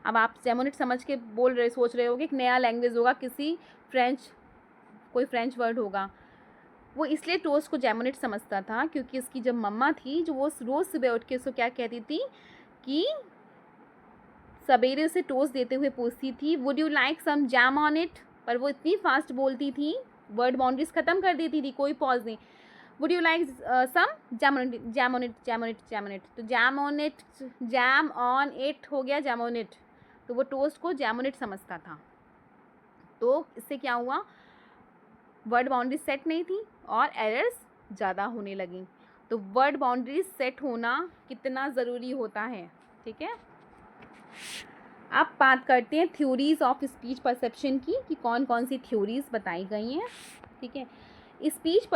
[SPEAKER 1] अब आप जैमोनिट समझ के बोल रहे, सोच रहे होगे कि नया लैंग्वेज होगा, किसी कोई फ्रेंच वर्ड होगा। वो इसलिए टोस्ट को जैमोनिट समझता था क्योंकि उसकी जब मम्मा थी जो वो रोज़ सुबह उठ के उसको क्या कहती थी कि सवेरे उसे टोस्ट देते हुए पूछती थी would you like some jam on it, पर वो इतनी फास्ट बोलती थी, वर्ड बाउंड्रीज ख़त्म कर देती थी, कोई पॉज नहीं। Would you like some jam on it, jam on it, jam on it, jam on it, तो jam on it, jam on it हो गया जैम ऑन इट। तो वो टोस्ट को जैम ऑन इट समझता था। तो इससे क्या हुआ, वर्ड बाउंड्री सेट नहीं थी और एरर्स ज़्यादा होने लगी। तो वर्ड बाउंड्री सेट होना कितना ज़रूरी होता है। ठीक है, अब बात करते हैं थ्योरीज ऑफ स्पीच परसेप्शन की कि कौन कौन सी थ्योरीज बताई गई हैं। ठीक है, स्पीच